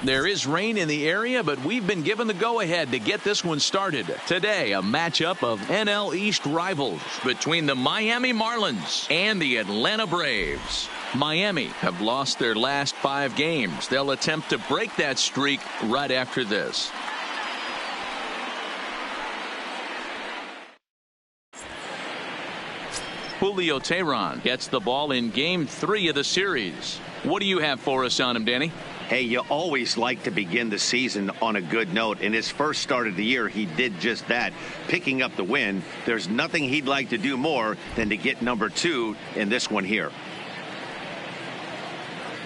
There is rain in the area, but we've been given the go-ahead to get this one started. Today, a matchup of NL East rivals between the Miami Marlins and the Atlanta Braves. Miami have lost their last 5 games. They'll attempt to break that streak right after this. Julio Teheran gets the ball in Game 3 of the series. What do you have for us on him, Danny? Hey, you always like to begin the season on a good note. In his first start of the year, he did just that, picking up the win. There's nothing he'd like to do more than to get number 2 in this one here.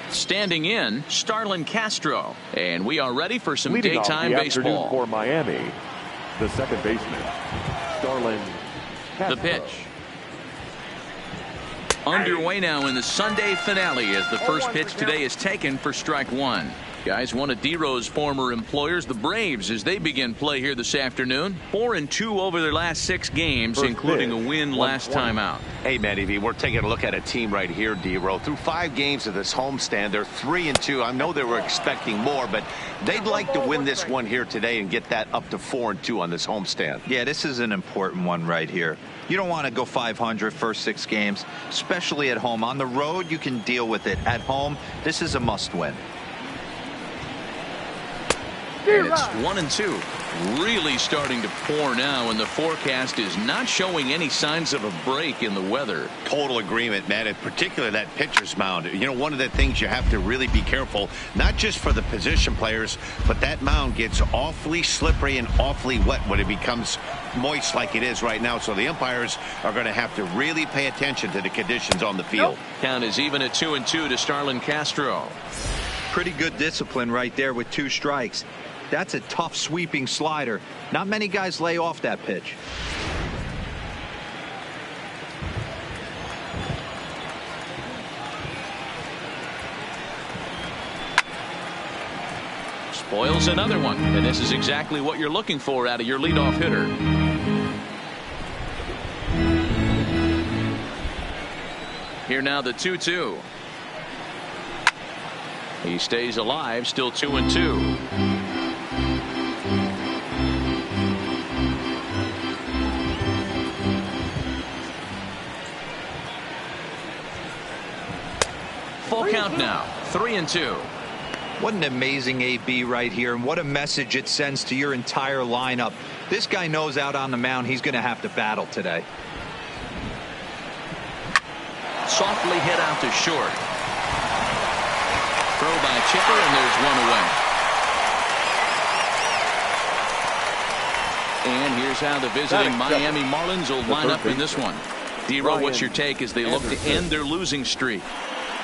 Standing in, Starlin Castro. And we are ready for some Leading daytime off the baseball. afternoon for Miami, the second baseman, Starlin Castro. The pitch. Underway now in the Sunday finale as the first pitch today is taken for strike 1. Guys, one of D-Row's former employers, the Braves, as they begin play here this afternoon. 4-2 over their last 6 games, including a win last time out. Hey, Matty V, we're taking a look at a team right here, D-Row. Through 5 games of this homestand, they're 3-2. I know they were expecting more, but they'd like to win this one here today and get that up to 4-2 on this homestand. Yeah, this is an important one right here. You don't want to go 500 first 6 games, especially at home. On the road, you can deal with it. At home, this is a must-win. And it's 1-2. Really starting to pour now, and the forecast is not showing any signs of a break in the weather. Total agreement, Matt, and particularly that pitcher's mound. You know, one of the things you have to really be careful, not just for the position players, but that mound gets awfully slippery and awfully wet when it becomes moist like it is right now. So the umpires are going to have to really pay attention to the conditions on the field. Count is even at 2-2 to Starlin Castro. Pretty good discipline right there with 2 strikes. That's a tough sweeping slider. Not many guys lay off that pitch. Spoils another one, and this is exactly what you're looking for out of your leadoff hitter. Here now the 2-2. He stays alive, still 2-2. Full count now, 3-2. What an amazing AB right here, and what a message it sends to your entire lineup. This guy knows out on the mound he's going to have to battle today. Softly hit out to short. Throw by Chipper, and there's one away. And here's how the visiting Miami Marlins will line up in this one. D-Row, what's your take as they look to end their losing streak?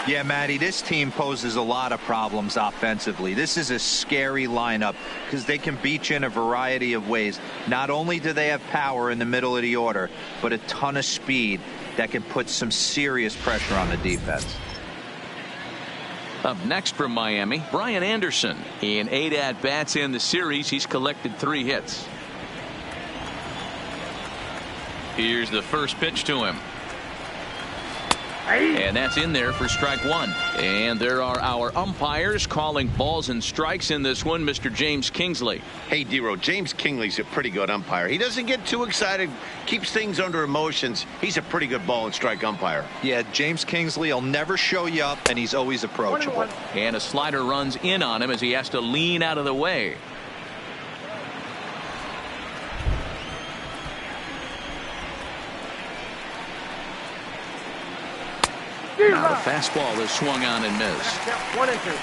Yeah, Matty, this team poses a lot of problems offensively. This is a scary lineup because they can beat you in a variety of ways. Not only do they have power in the middle of the order, but a ton of speed that can put some serious pressure on the defense. Up next from Miami, Brian Anderson. In 8 at-bats in the series, he's collected 3 hits. Here's the first pitch to him. And that's in there for strike 1. And there are our umpires calling balls and strikes in this one, Mr. James Kingsley. Hey, D-Row, James Kingsley's a pretty good umpire. He doesn't get too excited, keeps things under emotions. He's a pretty good ball and strike umpire. Yeah, James Kingsley will never show you up, and he's always approachable. And a slider runs in on him as he has to lean out of the way. Now the fastball is swung on and missed. 1-2.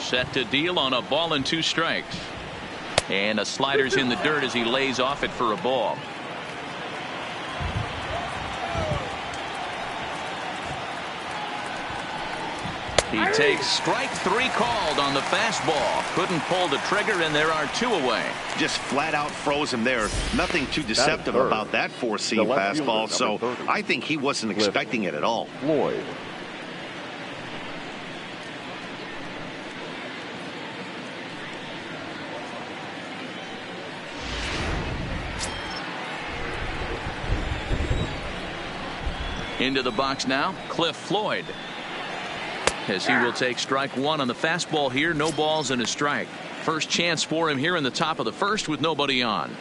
Set to deal on a ball and 2 strikes. And a slider's in the dirt as he lays off it for a ball. He takes strike 3 called on the fastball. Couldn't pull the trigger, and there are 2 away. Just flat out froze him there. Nothing too deceptive about that 4-seam fastball, so I think he wasn't expecting it at all. Floyd. Into the box now, Cliff Floyd. As he will take strike one on the fastball here. No balls and a strike. First chance for him here in the top of the first with nobody on.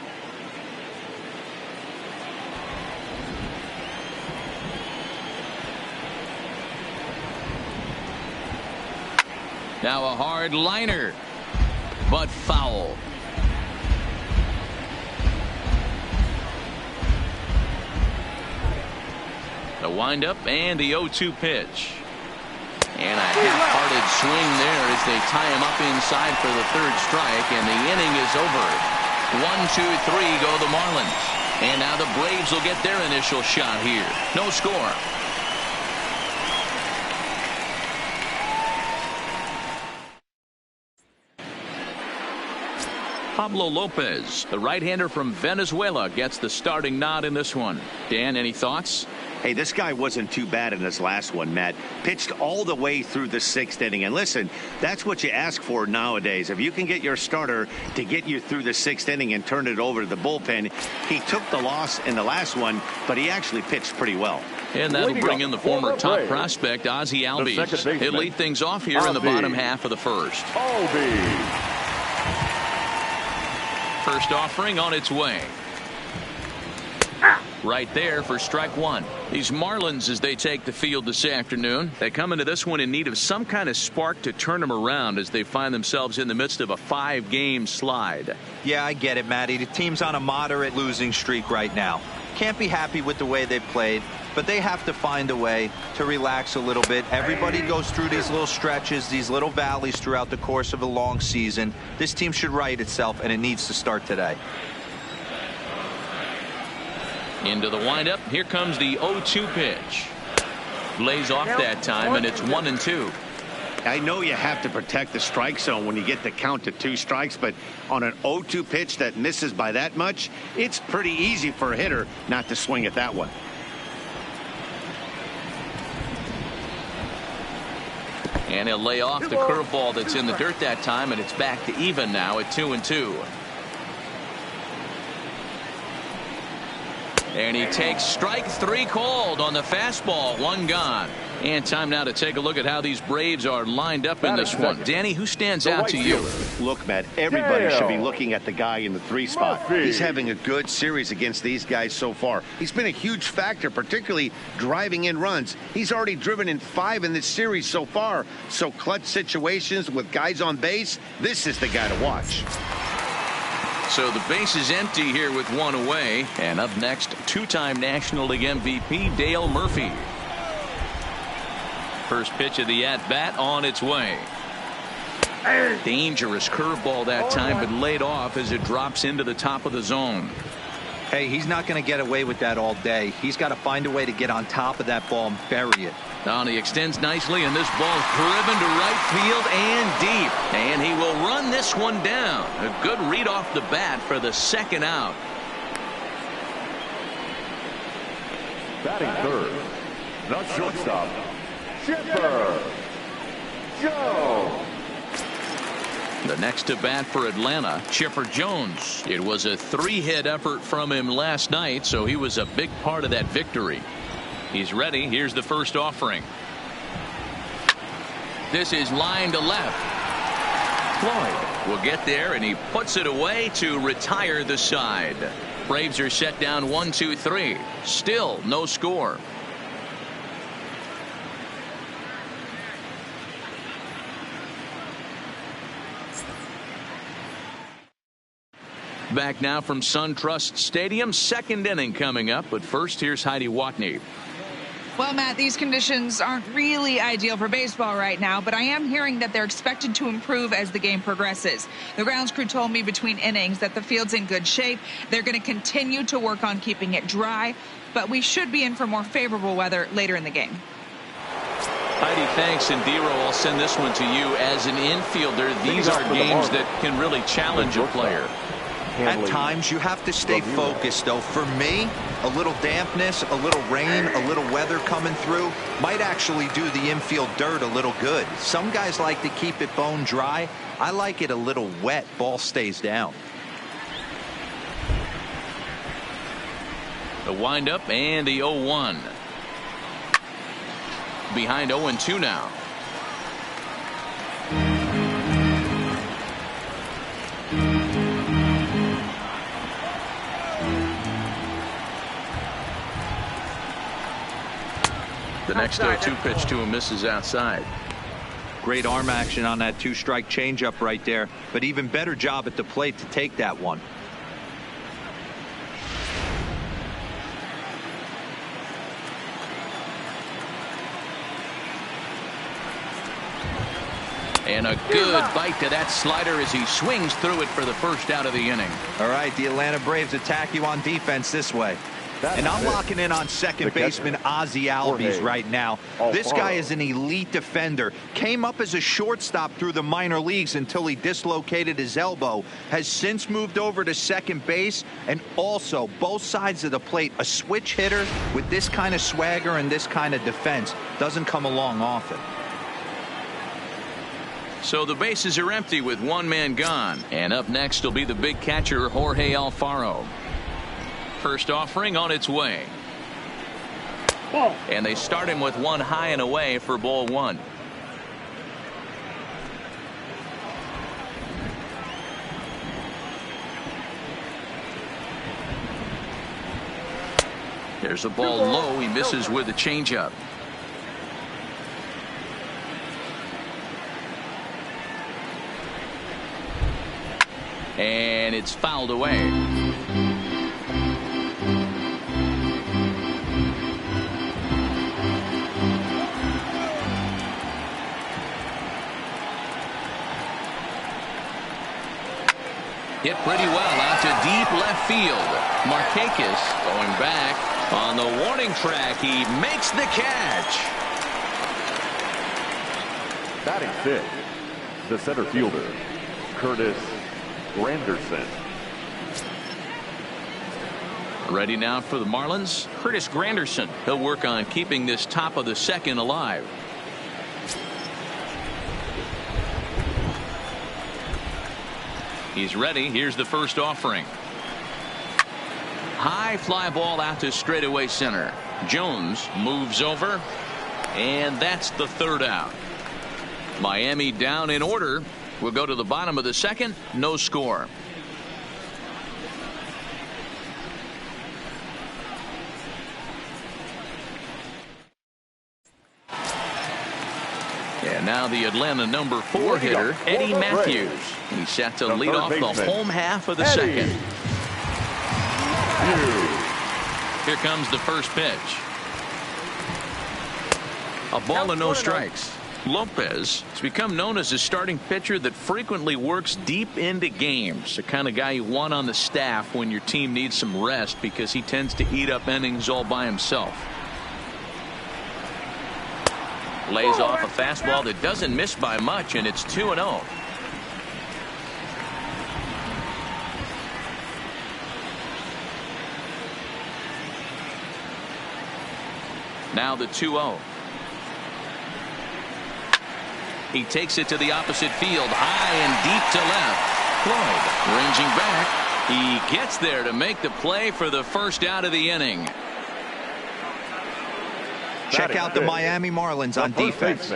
Now a hard liner, but foul. The windup and the 0-2 pitch. And a half-hearted swing there as they tie him up inside for the third strike, and the inning is over. 1, 2, 3 go the Marlins. And now the Braves will get their initial shot here. No score. Pablo Lopez, the right-hander from Venezuela, gets the starting nod in this one. Dan, any thoughts? Hey, this guy wasn't too bad in this last one, Matt. Pitched all the way through the sixth inning. And listen, that's what you ask for nowadays. If you can get your starter to get you through the sixth inning and turn it over to the bullpen. He took the loss in the last one, but he actually pitched pretty well. And that'll bring in the former top prospect, Ozzie Albies. He'll lead things off here in the bottom half of the first. First offering on its way. Right there for strike one. These Marlins, as they take the field this afternoon, they come into this one in need of some kind of spark to turn them around as they find themselves in the midst of a 5-game slide. Yeah, I get it, Matty. The team's on a moderate losing streak right now. Can't be happy with the way they played, but they have to find a way to relax a little bit. Everybody goes through these little stretches, these little valleys throughout the course of a long season. This team should right itself, and it needs to start today. Into the windup. Here comes the 0-2 pitch. Lays off that time, and it's 1-2. I know you have to protect the strike zone when you get the count to 2 strikes, but on an 0-2 pitch that misses by that much, it's pretty easy for a hitter not to swing at that one. And he'll lay off the curveball that's in the dirt that time, and it's back to even now at 2-2. And he takes strike 3 called on the fastball. 1 gone. And time now to take a look at how these Braves are lined up in this one. Danny, who stands out to you? Look, Matt, everybody should be looking at the guy in the 3 spot. He's having a good series against these guys so far. He's been a huge factor, particularly driving in runs. He's already driven in 5 in this series so far. So clutch situations with guys on base, this is the guy to watch. So the base is empty here with 1 away. And up next, 2-time National League MVP Dale Murphy. First pitch of the at-bat on its way. Dangerous curveball that time, but laid off as it drops into the top of the zone. Hey, he's not going to get away with that all day. He's got to find a way to get on top of that ball and bury it. Now he extends nicely, and this ball's driven to right field and deep. And he will run this one down. A good read off the bat for the second out. Batting third, the shortstop, Chipper Jones. The next to bat for Atlanta, Chipper Jones. It was a 3-hit effort from him last night, so he was a big part of that victory. He's ready. Here's the first offering. This is line to left. Floyd will get there, and he puts it away to retire the side. Braves are set down 1, 2, 3. Still no score. Back now from SunTrust Stadium. Second inning coming up, but first here's Heidi Watney. Well, Matt, these conditions aren't really ideal for baseball right now, but I am hearing that they're expected to improve as the game progresses. The grounds crew told me between innings that the field's in good shape. They're going to continue to work on keeping it dry, but we should be in for more favorable weather later in the game. Heidi, thanks. And Dero, I'll send this one to you. As an infielder, these are games that can really challenge a player. At times, you have to stay focused, though. For me, a little dampness, a little rain, a little weather coming through might actually do the infield dirt a little good. Some guys like to keep it bone dry. I like it a little wet. Ball stays down. The windup and the 0-1. behind 0-2 now. The next 0-2 pitch to him misses outside. Great arm action on that 2-strike changeup right there, but even better job at the plate to take that one. And a good bite to that slider as he swings through it for the first out of the inning. All right, the Atlanta Braves attack you on defense this way. And I'm locking in on second baseman Ozzie Albies right now. This guy is an elite defender. Came up as a shortstop through the minor leagues until he dislocated his elbow. Has since moved over to second base, and also both sides of the plate. A switch hitter with this kind of swagger and this kind of defense doesn't come along often. So the bases are empty with one man gone. And up next will be the big catcher, Jorge Alfaro. First offering on its way. And they start him with one high and away for ball one. There's a ball low. He misses with a changeup. And it's fouled away. Hit pretty well out to deep left field. Markakis going back on the warning track. He makes the catch. Batting fifth, the center fielder, Curtis Granderson. Ready now for the Marlins, Curtis Granderson. He'll work on keeping this top of the second alive. He's ready. Here's the first offering. High fly ball out to straightaway center. Jones moves over, and that's the third out. Miami down in order. We'll go to the bottom of the second. No score. And now the Atlanta number 4 hitter, Eddie Matthews. He's set to lead off the home half of the second. Here comes the first pitch. A ball and no strikes. Lopez has become known as a starting pitcher that frequently works deep into games. The kind of guy you want on the staff when your team needs some rest, because he tends to eat up innings all by himself. Lays off a fastball that doesn't miss by much, and it's 2-0. Now the 2-0. He takes it to the opposite field, high and deep to left. Floyd ranging back. He gets there to make the play for the first out of the inning. Check out the Miami Marlins on defense.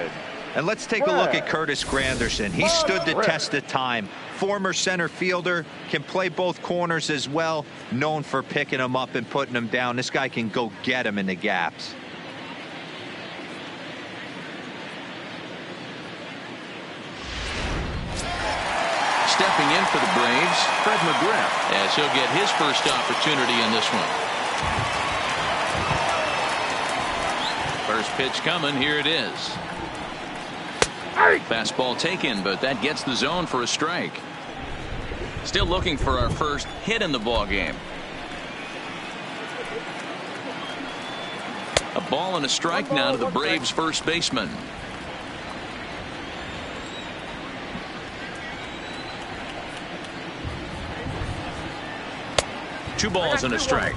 And let's take a look at Curtis Granderson. He stood the test of time. Former center fielder, can play both corners as well. Known for picking him up and putting him down. This guy can go get him in the gaps. Stepping in for the Braves, Fred McGriff, as he'll get his first opportunity in this one. First pitch coming. Here it is. Fastball taken, but that gets the zone for a strike. Still looking for our first hit in the ball game. A ball and a strike now to the Braves first baseman. Two balls and a strike.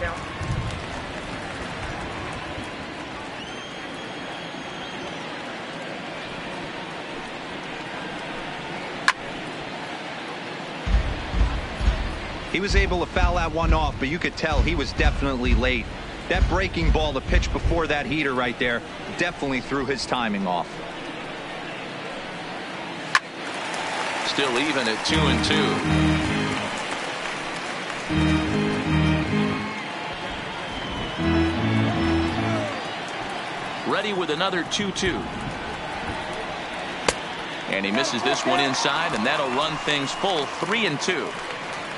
He was able to foul that one off, but you could tell he was definitely late. That breaking ball, the pitch before that heater right there, definitely threw his timing off. Still even at 2-2. Ready with another 2-2. And he misses this one inside, and that'll run things full 3-2.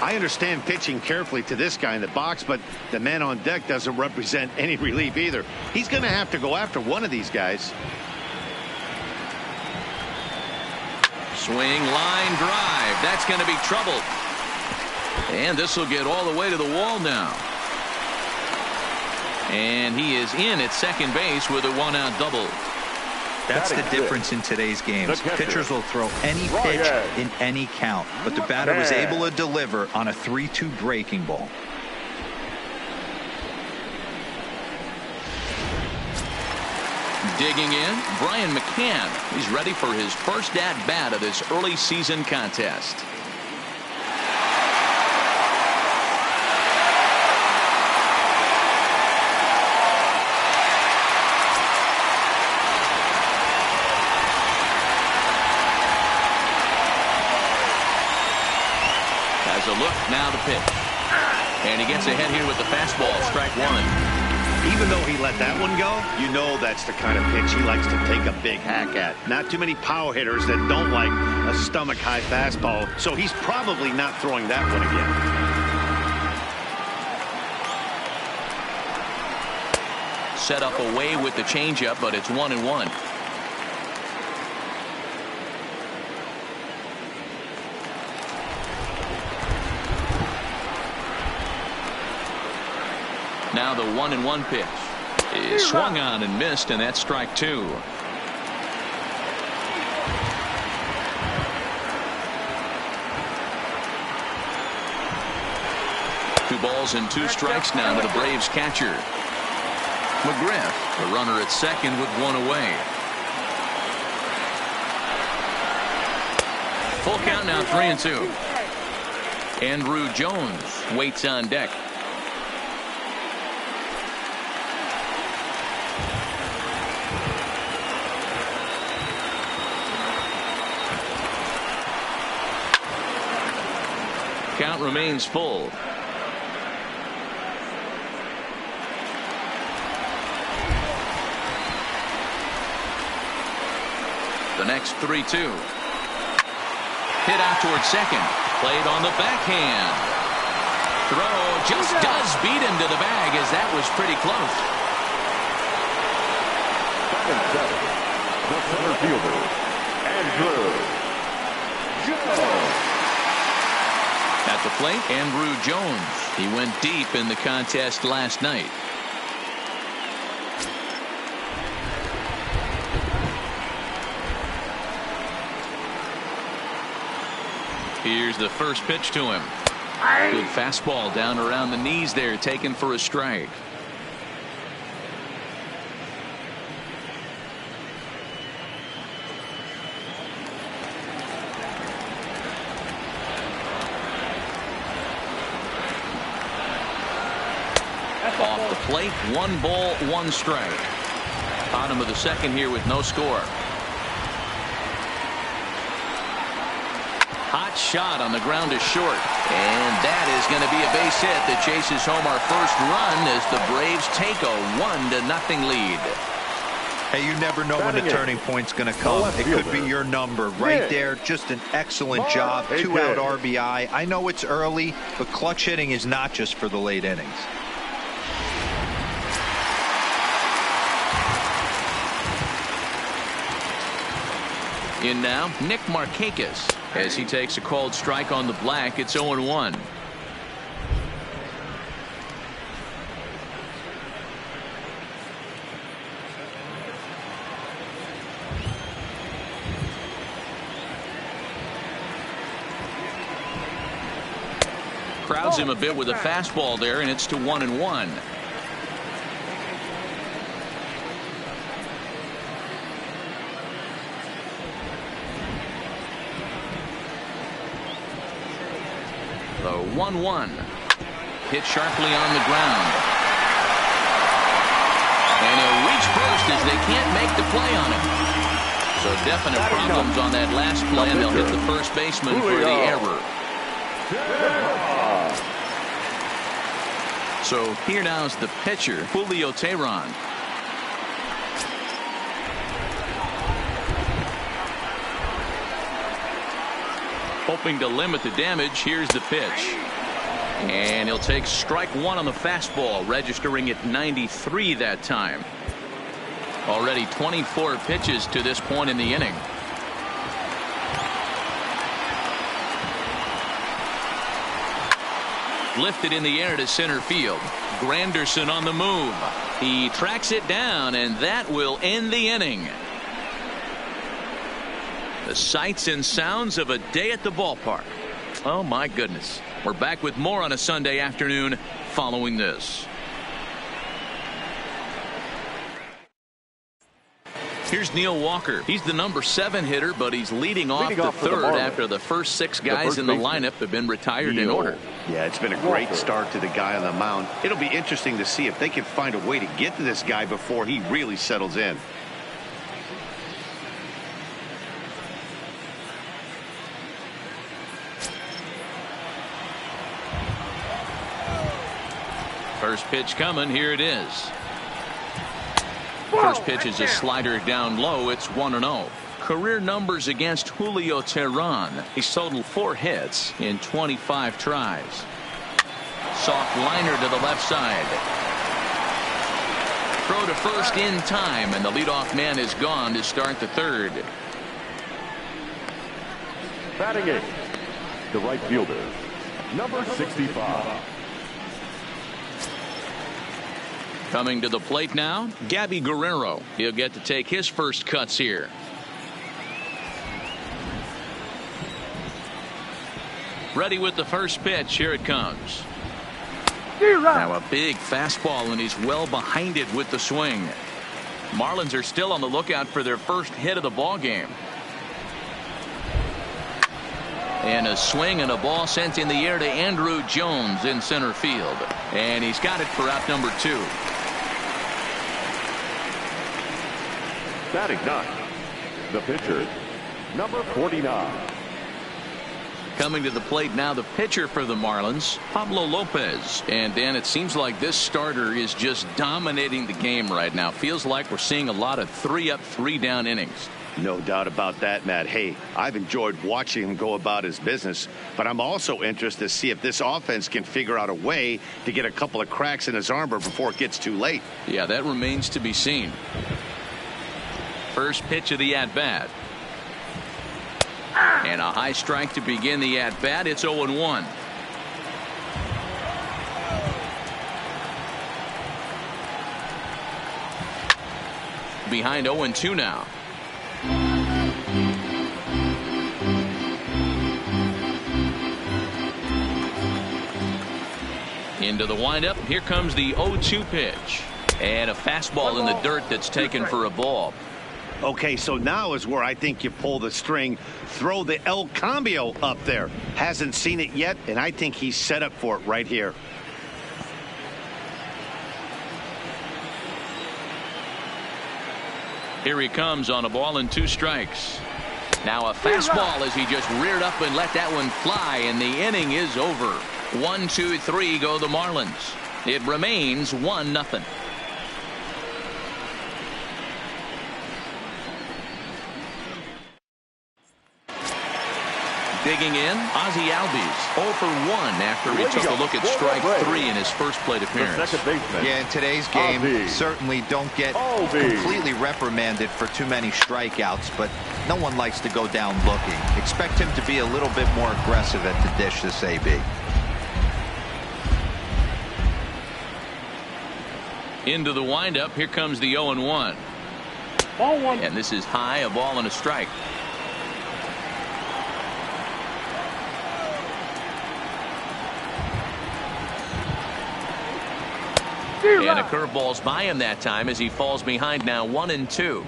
I understand pitching carefully to this guy in the box, but the man on deck doesn't represent any relief either. He's going to have to go after one of these guys. Swing, line drive. That's going to be trouble. And this will get all the way to the wall now. And he is in at second base with a one-out double. That's the difference in today's games. Pitchers will throw any pitch in any count, but the batter was able to deliver on a 3-2 breaking ball. Digging in, Brian McCann. He's ready for his first at-bat of this early season contest. Has a look, now the pitch. And he gets ahead here with the fastball, strike one. Even though he let that one go, you know that's the kind of pitch he likes to take a big hack at. Not too many power hitters that don't like a stomach-high fastball, so he's probably not throwing that one again. Set up away with the changeup, but it's 1-1. Now the 1-1 pitch is swung on and missed, and that's strike two. Two balls and two strikes now to the Braves catcher. McGriff, the runner at second with one away. Full count now, 3-2. Andrew Jones waits on deck. Count remains full. The next 3-2. Hit out towards second. Played on the backhand. Throw just does beat him to the bag, as that was pretty close. The center fielder, Andrew Jones. At the plate, Andrew Jones. He went deep in the contest last night. Here's the first pitch to him. Good fastball down around the knees there, taken for a strike. Off the plate, 1 ball, 1 strike. Bottom of the second here with no score. Hot shot on the ground is short. And that is going to be a base hit that chases home our first run as the Braves take a 1-0 lead. Hey, you never know when the turning point's going to come. It could be your number right there. Just an excellent job. 2-out RBI. I know it's early, but clutch hitting is not just for the late innings. In now, Nick Markakis. As he takes a called strike on the black, it's 0-1. Crowds him a bit with a fastball there, and it's to 1-1. The 1-1. Hit sharply on the ground. And he'll reach first as they can't make the play on him. So definite problems on that last play, and they'll hit the first baseman for the error. So here now is the pitcher, Julio Teheran. Hoping to limit the damage, here's the pitch. And he'll take strike one on the fastball, registering at 93 that time. Already 24 pitches to this point in the inning. Lifted in the air to center field. Granderson on the move. He tracks it down, and that will end the inning. The sights and sounds of a day at the ballpark. Oh, my goodness. We're back with more on a Sunday afternoon following this. Here's Neil Walker. He's the number 7 hitter, but he's leading off the third after the first 6 guys in the lineup have been retired in order. Yeah, it's been a great start to the guy on the mound. It'll be interesting to see if they can find a way to get to this guy before he really settles in. First pitch coming. Here it is. First pitch is a slider down low. It's 1-0. Career numbers against Julio Teheran. He's totaled 4 hits in 25 tries. Soft liner to the left side. Throw to first in time, and the leadoff man is gone to start the third. Batting 8th, the right fielder, number 65. Coming to the plate now, Gabby Guerrero. He'll get to take his first cuts here. Ready with the first pitch. Here it comes. Now a big fastball, and he's well behind it with the swing. Marlins are still on the lookout for their first hit of the ball game. And a swing and a ball sent in the air to Andrew Jones in center field. And he's got it for out number 2. Batting 9th, the pitcher, number 49. Coming to the plate now, the pitcher for the Marlins, Pablo Lopez. And Dan, it seems like this starter is just dominating the game right now. Feels like we're seeing a lot of 3-up, 3-down innings. No doubt about that, Matt. Hey, I've enjoyed watching him go about his business, but I'm also interested to see if this offense can figure out a way to get a couple of cracks in his armor before it gets too late. Yeah, that remains to be seen. First pitch of the at-bat. And a high strike to begin the at-bat. It's 0-1. Behind 0-2 now. Into the windup. Here comes the 0-2 pitch. And a fastball in the dirt that's taken for a ball. Okay, so now is where I think you pull the string. Throw the El Cambio up there. Hasn't seen it yet, and I think he's set up for it right here. Here he comes on a ball and 2 strikes. Now a fastball as he just reared up and let that one fly, and the inning is over. 1, 2, 3 go the Marlins. It remains 1-0. Digging in, Ozzie Albies 0 for 1 after he took a look at strike 3 in his first plate appearance. Yeah, in today's game, certainly don't get completely reprimanded for too many strikeouts, but no one likes to go down looking. Expect him to be a little bit more aggressive at the dish this AB. Into the windup, here comes the 0-1. Ball 1. And this is high, a ball and a strike. And a curveball's by him that time as he falls behind now 1-2.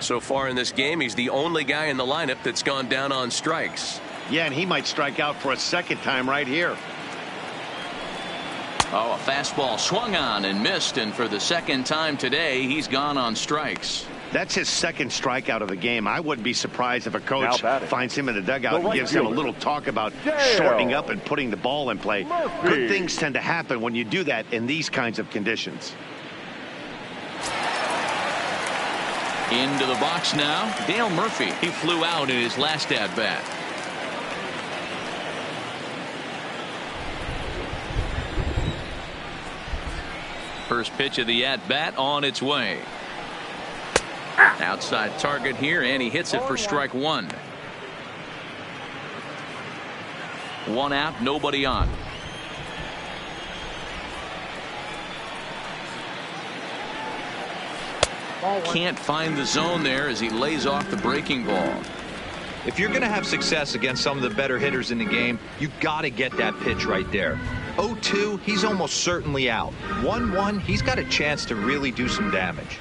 So far in this game, he's the only guy in the lineup that's gone down on strikes. Yeah, and he might strike out for a second time right here. Oh, a fastball swung on and missed, and for the second time today, he's gone on strikes. That's his second strikeout of the game. I wouldn't be surprised if a coach finds him in the dugout and gives him a little talk about shortening up and putting the ball in play. Good things tend to happen when you do that in these kinds of conditions. Into the box now, Dale Murphy. He flew out in his last at-bat. First pitch of the at-bat on its way. Outside target here, and he hits it for strike one. One out, nobody on. Can't find the zone there as he lays off the breaking ball. If you're going to have success against some of the better hitters in the game, you got to get that pitch right there. 0-2, he's almost certainly out. 1-1, he's got a chance to really do some damage.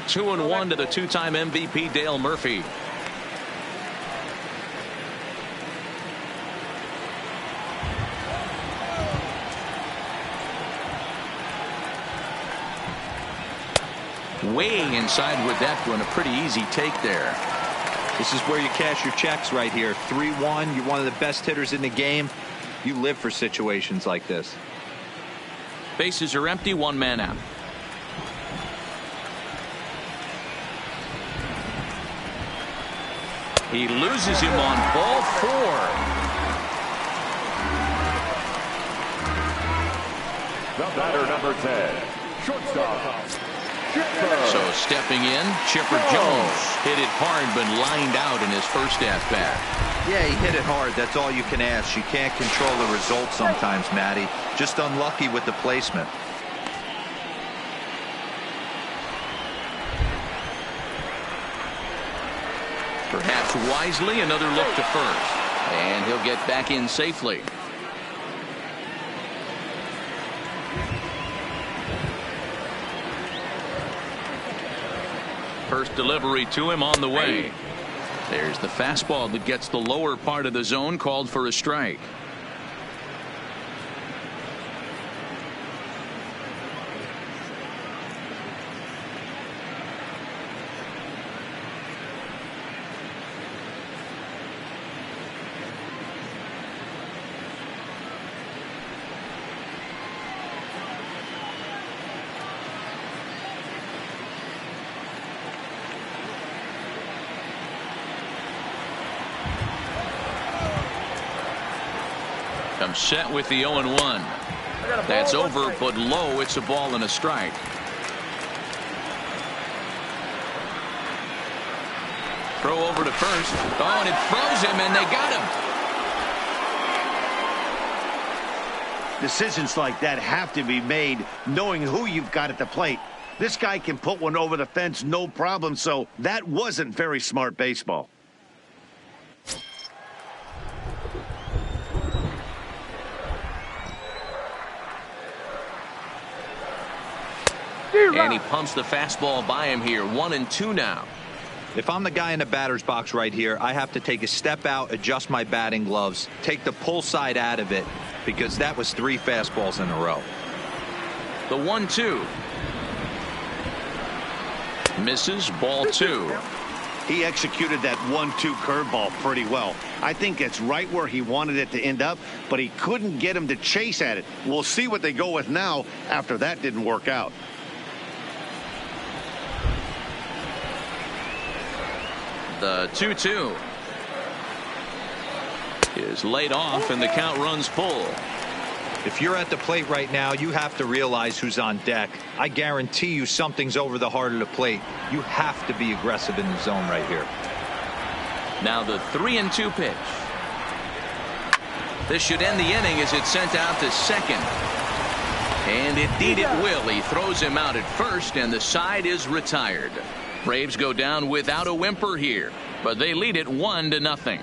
Two and one to the two-time MVP Dale Murphy. Way inside with that one. A pretty easy take there. This is where you cash your checks right here. 3-1. You're one of the best hitters in the game. You live for situations like this. Bases are empty. One man out. He loses him on ball four. The batter, number 10, shortstop. So stepping in, Chipper Jones hit it hard but lined out in his first at-bat. Yeah, he hit it hard. That's all you can ask. You can't control the result sometimes, Matty. Just unlucky with the placement. Perhaps wisely, another look to first. And he'll get back in safely. First delivery to him on the way. There's the fastball that gets the lower part of the zone, called for a strike. Comes set with the 0-1. That's over, but low. It's a ball and a strike. Throw over to first. Oh, and it froze him, and they got him. Decisions like that have to be made knowing who you've got at the plate. This guy can put one over the fence, no problem, so that wasn't very smart baseball. And he pumps the fastball by him here. 1-2 now. If I'm the guy in the batter's box right here, I have to take a step out, adjust my batting gloves, take the pull side out of it, because that was 3 fastballs in a row. The 1-2. Misses, ball 2. He executed that 1-2 curveball pretty well. I think it's right where he wanted it to end up, but he couldn't get him to chase at it. We'll see what they go with now after that didn't work out. The 2-2 is laid off, and the count runs full. If you're at the plate right now, you have to realize who's on deck. I guarantee you something's over the heart of the plate. You have to be aggressive in the zone right here. Now the 3-2 pitch. This should end the inning as it's sent out to second. And indeed it will. He throws him out at first, and the side is retired. Braves go down without a whimper here, but they lead it 1-0.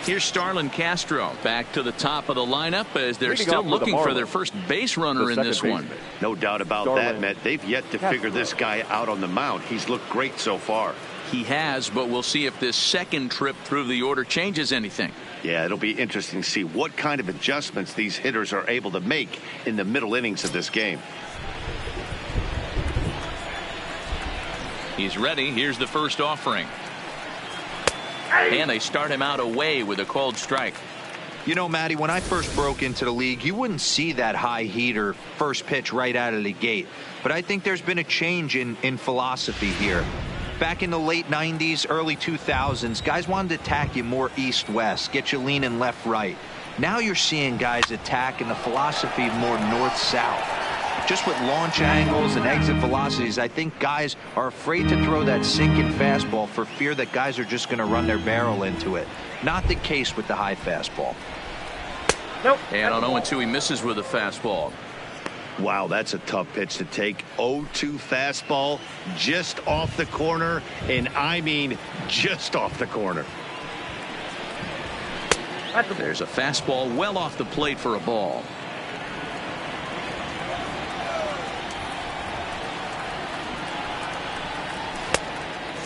Here's Starlin Castro back to the top of the lineup as they're Leading still off for the looking for their Marlins, first base runner in this one. No doubt about that, Matt. They've yet to figure this guy out on the mound. He's looked great so far. He has, but we'll see if this second trip through the order changes anything. Yeah, it'll be interesting to see what kind of adjustments these hitters are able to make in the middle innings of this game. He's ready. Here's the first offering. And they start him out away with a cold strike. You know, Matty, when I first broke into the league, you wouldn't see that high heater first pitch right out of the gate. But I think there's been a change in philosophy here. Back in the late 90s, early 2000s, guys wanted to attack you more east-west, get you leaning left-right. Now you're seeing guys attack in the philosophy more north-south. Just with launch angles and exit velocities, I think guys are afraid to throw that sinking fastball for fear that guys are just going to run their barrel into it. Not the case with the high fastball. Nope. And on 0-2, he misses with a fastball. Wow, that's a tough pitch to take. 0-2 fastball just off the corner, and I mean just off the corner. There's a fastball well off the plate for a ball.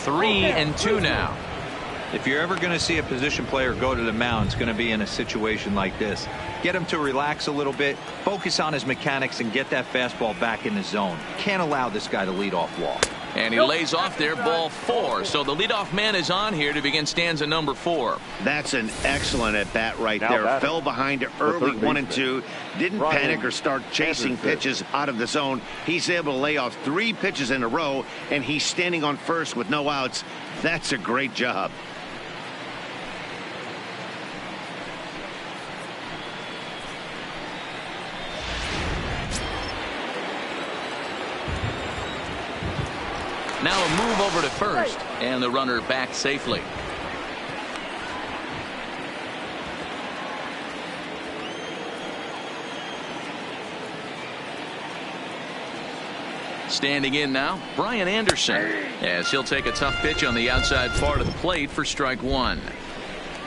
3-2 now. If you're ever going to see a position player go to the mound, it's going to be in a situation like this. Get him to relax a little bit, focus on his mechanics, and get that fastball back in the zone. Can't allow this guy to lead off walk. And he lays off there, ball 4. So the leadoff man is on here to begin stanza number 4. That's an excellent at bat right Now there. batting, Fell behind early 1-2. Didn't Brian panic or start chasing Anderson. pitches out of the zone. He's able to lay off 3 pitches in a row, and he's standing on first with no outs. That's a great job. Now a move over to first, and the runner back safely. Standing in now, Brian Anderson, as he'll take a tough pitch on the outside part of the plate for strike 1.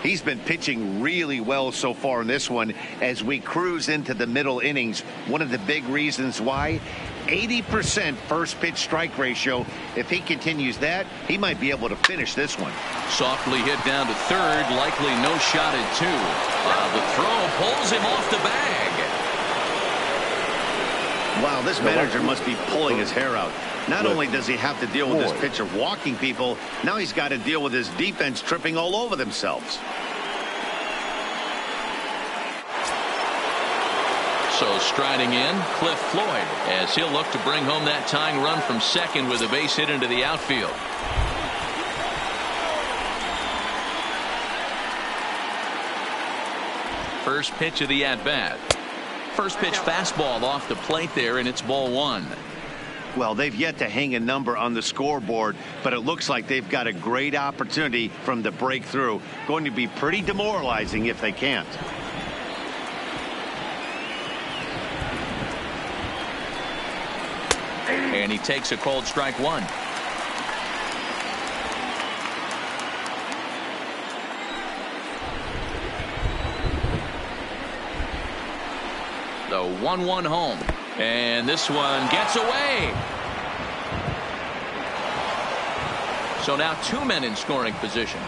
He's been pitching really well so far in this one as we cruise into the middle innings. One of the big reasons why, 80% first pitch strike ratio. If he continues that, he might be able to finish this one. Softly hit down to third, likely no shot at 2. The throw pulls him off the bag. Wow, this manager must be pulling his hair out. Not only does he have to deal with this pitcher walking people, now he's got to deal with his defense tripping all over themselves. So striding in, Cliff Floyd, as he'll look to bring home that tying run from second with a base hit into the outfield. First pitch of the at-bat. First pitch fastball off the plate there, and it's ball 1. Well, they've yet to hang a number on the scoreboard, but it looks like they've got a great opportunity from the breakthrough. Going to be pretty demoralizing if they can't. And he takes a cold strike 1. The 1-1 home. And this one gets away. So now 2 men in scoring position.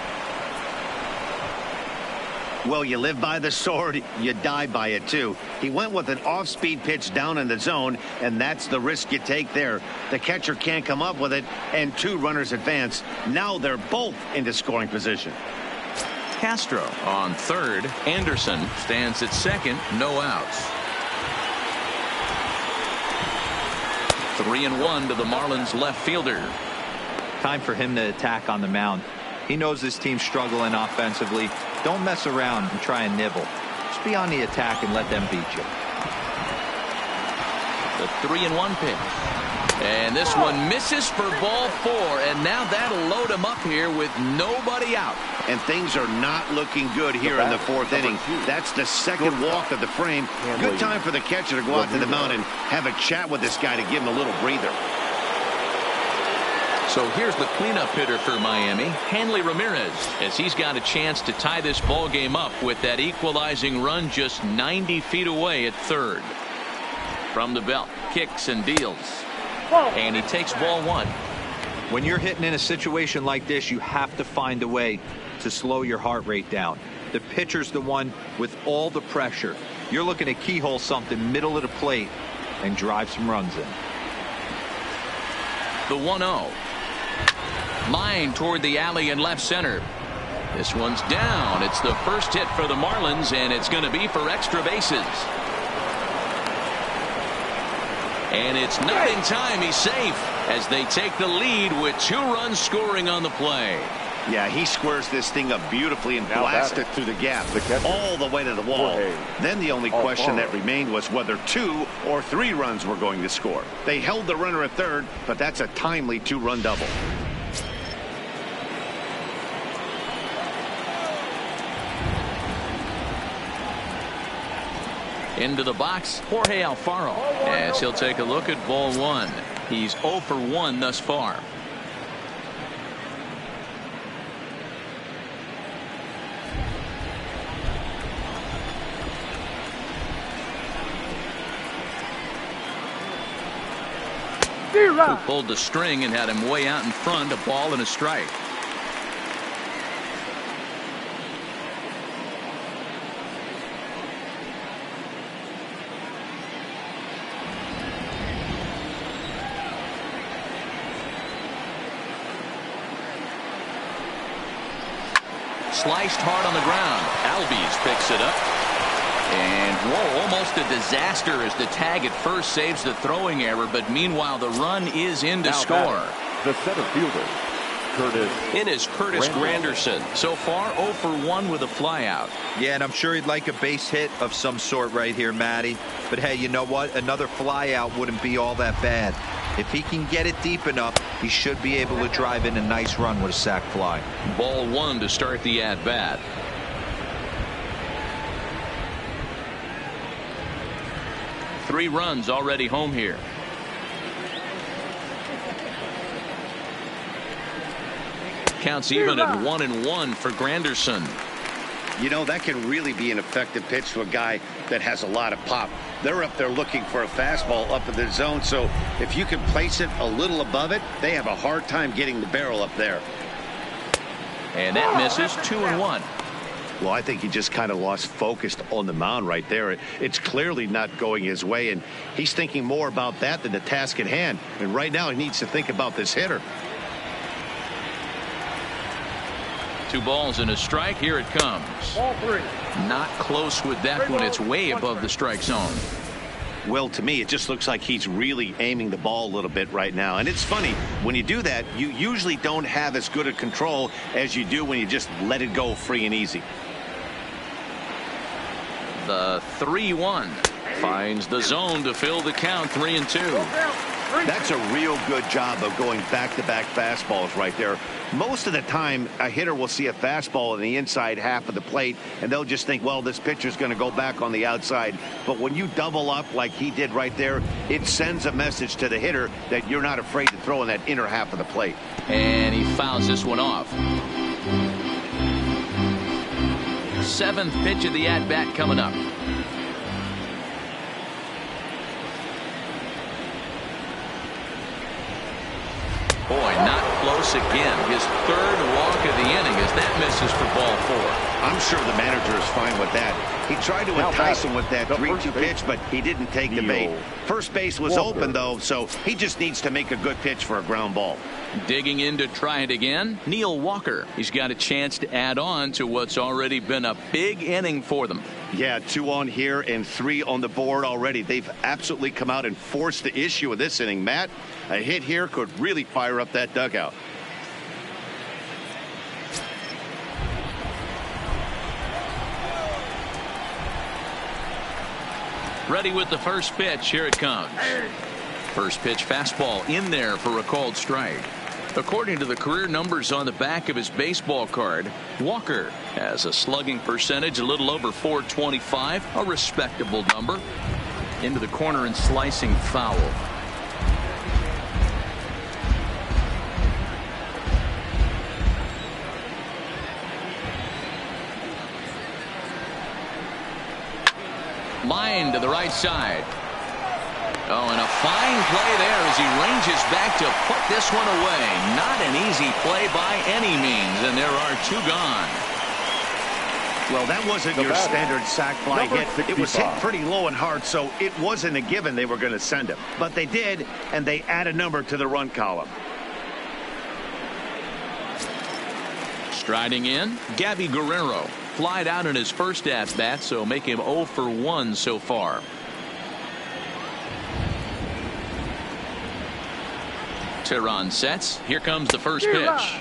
Well, you live by the sword, you die by it too. He went with an off-speed pitch down in the zone, and that's the risk you take there. The catcher can't come up with it, and 2 runners advance. Now they're both into scoring position. Castro on third. Anderson stands at second. No outs. 3-1 to the Marlins left fielder. Time for him to attack on the mound. He knows this team's struggling offensively. Don't mess around and try and nibble. Just be on the attack and let them beat you. The 3-1 pitch. And this one misses for ball 4. And now that'll load him up here with nobody out. And things are not looking good here in the 4th inning. That's the second walk of the frame. Good time for the catcher to go out to the mound and have a chat with this guy to give him a little breather. So here's the cleanup hitter for Miami, Hanley Ramirez, as he's got a chance to tie this ball game up with that equalizing run just 90 feet away at third. From the belt, kicks and deals. And he takes ball one. When you're hitting in a situation like this, you have to find a way to slow your heart rate down. The pitcher's the one with all the pressure. You're looking to keyhole something middle of the plate and drive some runs in. The 1-0. Line toward the alley in left center. This one's down. It's the first hit for the Marlins, and it's going to be for extra bases. And it's not in time. He's safe as they take the lead with 2 runs scoring on the play. Yeah, he squares this thing up beautifully and blasts it through the gap all the way to the wall. Then the only question that remained was whether 2 or 3 runs were going to score. They held the runner at third, but that's a timely 2-run double. Into the box, Jorge Alfaro, as he'll take a look at ball 1. He's 0 for 1 thus far. Who pulled the string and had him way out in front, a ball and a strike. Sliced hard on the ground. Albies picks it up. And whoa, almost a disaster as the tag at first saves the throwing error, but meanwhile the run is in to score. The center fielder, Curtis. In is Curtis Granderson. So far 0 for 1 with a flyout. Yeah, and I'm sure he'd like a base hit of some sort right here, Matty. But hey, you know what? Another flyout wouldn't be all that bad. If he can get it deep enough, he should be able to drive in a nice run with a sac fly. Ball 1 to start the at-bat. Three runs already home here. Counts even at 1-1 for Granderson. You know, that can really be an effective pitch to a guy that has a lot of pop. They're up there looking for a fastball up in the zone, so if you can place it a little above it, they have a hard time getting the barrel up there. And that misses. 2-1. Well, I think he just kind of lost focus on the mound right there. It's clearly not going his way, and he's thinking more about that than the task at hand. And right now he needs to think about this hitter. 2 balls and a strike. Here it comes. Ball 3. Not close with that one. It's way above the strike zone. Well, to me, it just looks like he's really aiming the ball a little bit right now. And it's funny, when you do that, you usually don't have as good a control as you do when you just let it go free and easy. The 3-1 finds the zone to fill the count. 3-2. That's a real good job of going back-to-back fastballs right there. Most of the time, a hitter will see a fastball in the inside half of the plate, and they'll just think, well, this pitcher's going to go back on the outside. But when you double up like he did right there, it sends a message to the hitter that you're not afraid to throw in that inner half of the plate. And he fouls this one off. 7th pitch of the at-bat coming up. Boy, not close again. His 3rd walk of the inning as that misses for ball 4. I'm sure the manager is fine with that. He tried to entice him with that 3-2 pitch, but he didn't take the bait. First base was open, though, so he just needs to make a good pitch for a ground ball. Digging in to try it again, Neil Walker. He's got a chance to add on to what's already been a big inning for them. Yeah, 2 on here and 3 on the board already. They've absolutely come out and forced the issue of this inning. Matt, a hit here could really fire up that dugout. Ready with the first pitch. Here it comes. First pitch fastball in there for a called strike. According to the career numbers on the back of his baseball card, Walker has a slugging percentage a little over .425, a respectable number. Into the corner and slicing foul. Line to the right side. Oh, and a fine play there as he ranges back to put this one away. Not an easy play by any means, and there are two gone. Well, that wasn't your standard sac fly hit. 65. It was hit pretty low and hard, so it wasn't a given they were going to send him. But they did, and they add a number to the run column. Striding in, Gabby Guerrero. Flied out in his first at-bat, so make him 0 for 1 so far. Tehran sets. Here comes the first pitch.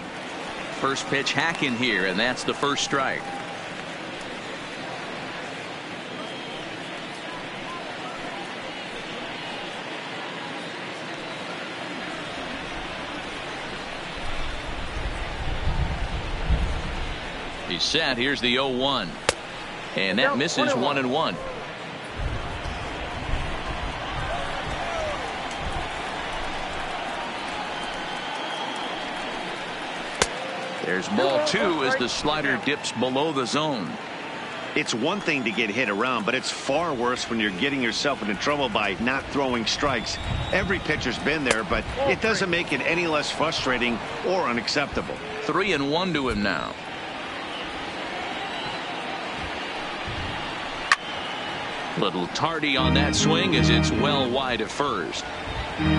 First pitch hacking here, and that's the first strike. He's set. Here's the 0-1. And that misses 1-1. There's ball 2 as the slider dips below the zone. It's one thing to get hit around, but it's far worse when you're getting yourself into trouble by not throwing strikes. Every pitcher's been there, but it doesn't make it any less frustrating or unacceptable. 3-1 to him now. Little tardy on that swing as it's well wide at first.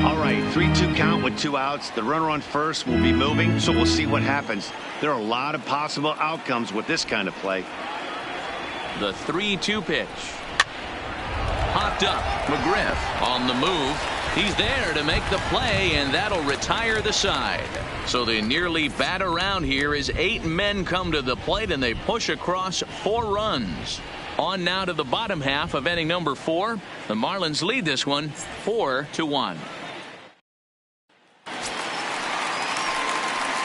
All right, 3-2 count with 2 outs. The runner on first will be moving, so we'll see what happens. There are a lot of possible outcomes with this kind of play. The 3-2 pitch. Popped up. McGriff on the move. He's there to make the play, and that'll retire the side. So they nearly bat around here as 8 men come to the plate, and they push across 4 runs. On now to the bottom half of inning number 4. The Marlins lead this one 4-1.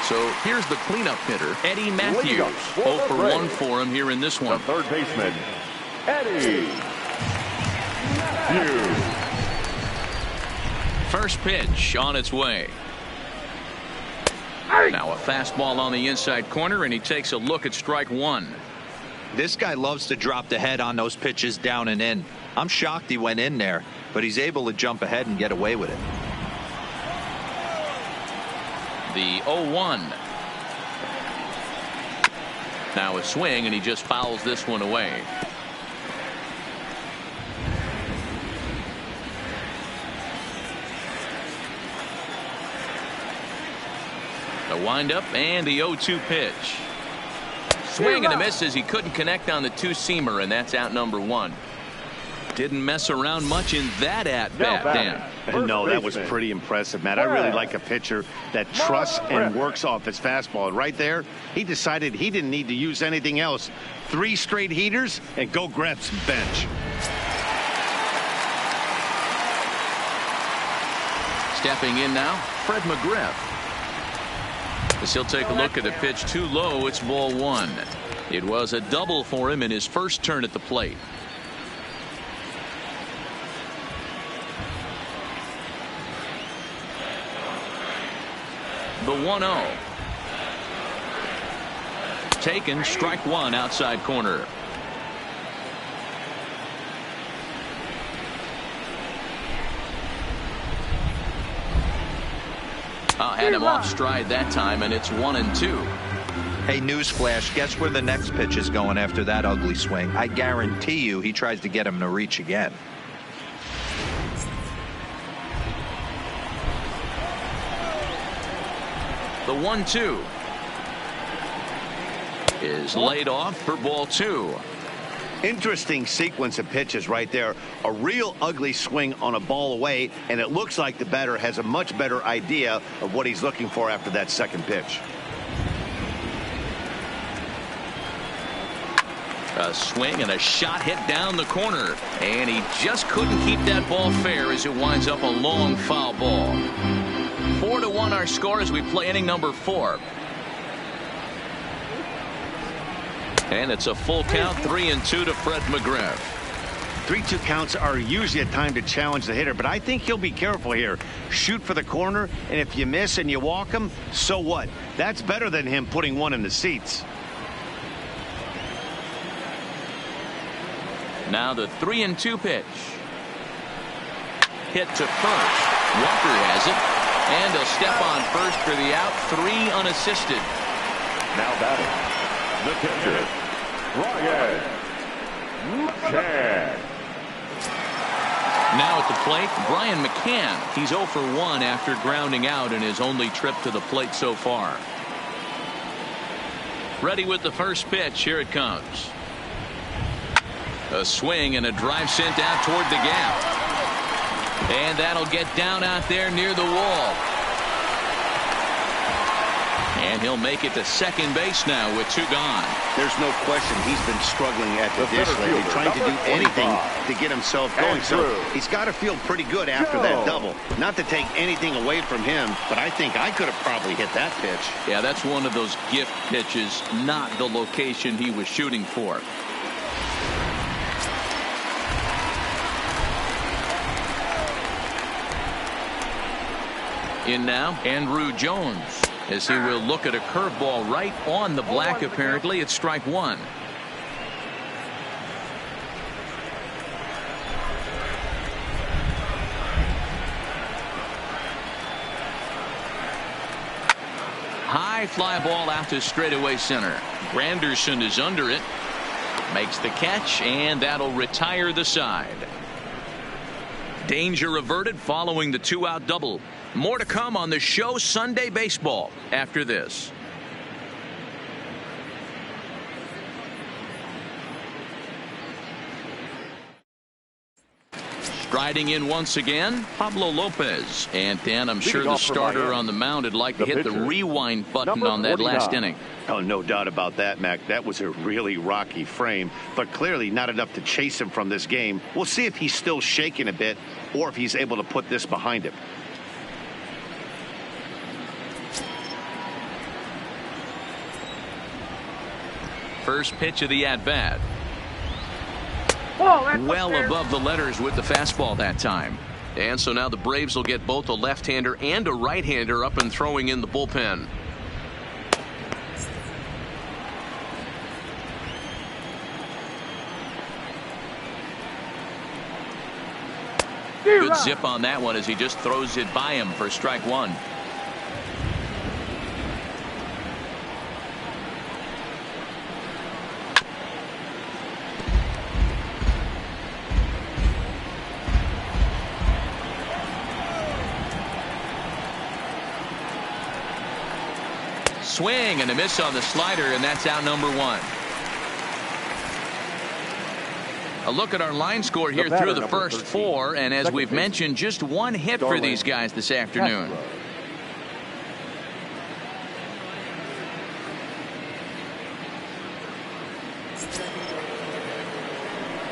So here's the cleanup hitter, Eddie Matthews. 0 for 1 for him here in this one. The third baseman, Eddie Matthews. First pitch on its way. Now a fastball on the inside corner, and he takes a look at strike 1. This guy loves to drop the head on those pitches down and in. I'm shocked he went in there, but he's able to jump ahead and get away with it. The 0-1. Now a swing, and he just fouls this one away. The windup and the 0-2 pitch. Swing and a miss as he couldn't connect on the two-seamer, and that's out number 1. Didn't mess around much in that at-bat, Dan. No, that was pretty impressive, Matt. I really like a pitcher that trusts and works off his fastball. Right there, he decided he didn't need to use anything else. 3 straight heaters, and go grab some bench. Stepping in now, Fred McGriff. As he'll take a look at the pitch too low, it's ball 1. It was a double for him in his first turn at the plate. The 1-0. Taken, strike 1 outside corner. Had him off stride that time, and it's 1-2. Hey, newsflash, guess where the next pitch is going after that ugly swing? I guarantee you he tries to get him to reach again. The 1-2 is laid off for ball 2. Interesting sequence of pitches right there. A real ugly swing on a ball away, and it looks like the batter has a much better idea of what he's looking for after that second pitch. A swing and a shot hit down the corner, and he just couldn't keep that ball fair as it winds up a long foul ball. 4-1 our score as we play inning number 4. And it's a full count, 3-2 to Fred McGriff. 3-2 counts are usually a time to challenge the hitter, but I think he'll be careful here. Shoot for the corner, and if you miss and you walk him, so what? That's better than him putting one in the seats. Now the 3-2 pitch. Hit to first. Walker has it. And he'll step on first for the out. 3 unassisted. Now batting, the pitcher, Ryan McCann. Now at the plate, Brian McCann. He's 0 for 1 after grounding out in his only trip to the plate so far. Ready with the first pitch. Here it comes. A swing and a drive sent out toward the gap. And that'll get down out there near the wall. And he'll make it to second base now with 2 gone. There's no question he's been struggling at the dish lately, trying to do anything to get himself going. So he's got to feel pretty good after that double. Not to take anything away from him, but I think I could have probably hit that pitch. Yeah, that's one of those gift pitches, not the location he was shooting for. In now, Andrew Jones, as he will look at a curveball right on the black. Apparently, it's strike 1. High fly ball out to straightaway center. Granderson is under it, makes the catch, and that'll retire the side. Danger averted following the 2-out double. More to come on the show Sunday Baseball after this. Striding in once again, Pablo Lopez. And Dan, I'm sure the starter on the mound would like to hit the rewind button on that last inning. Oh, no doubt about that, Mac. That was a really rocky frame, but clearly not enough to chase him from this game. We'll see if he's still shaking a bit or if he's able to put this behind him. First pitch of the at-bat. Well above the letters with the fastball that time. And so now the Braves will get both a left-hander and a right-hander up and throwing in the bullpen. Good zip on that one as he just throws it by him for strike 1. Swing and a miss on the slider, and that's out number 1. A look at our line score here through the first 4, and as we've mentioned, just 1 hit for these guys this afternoon.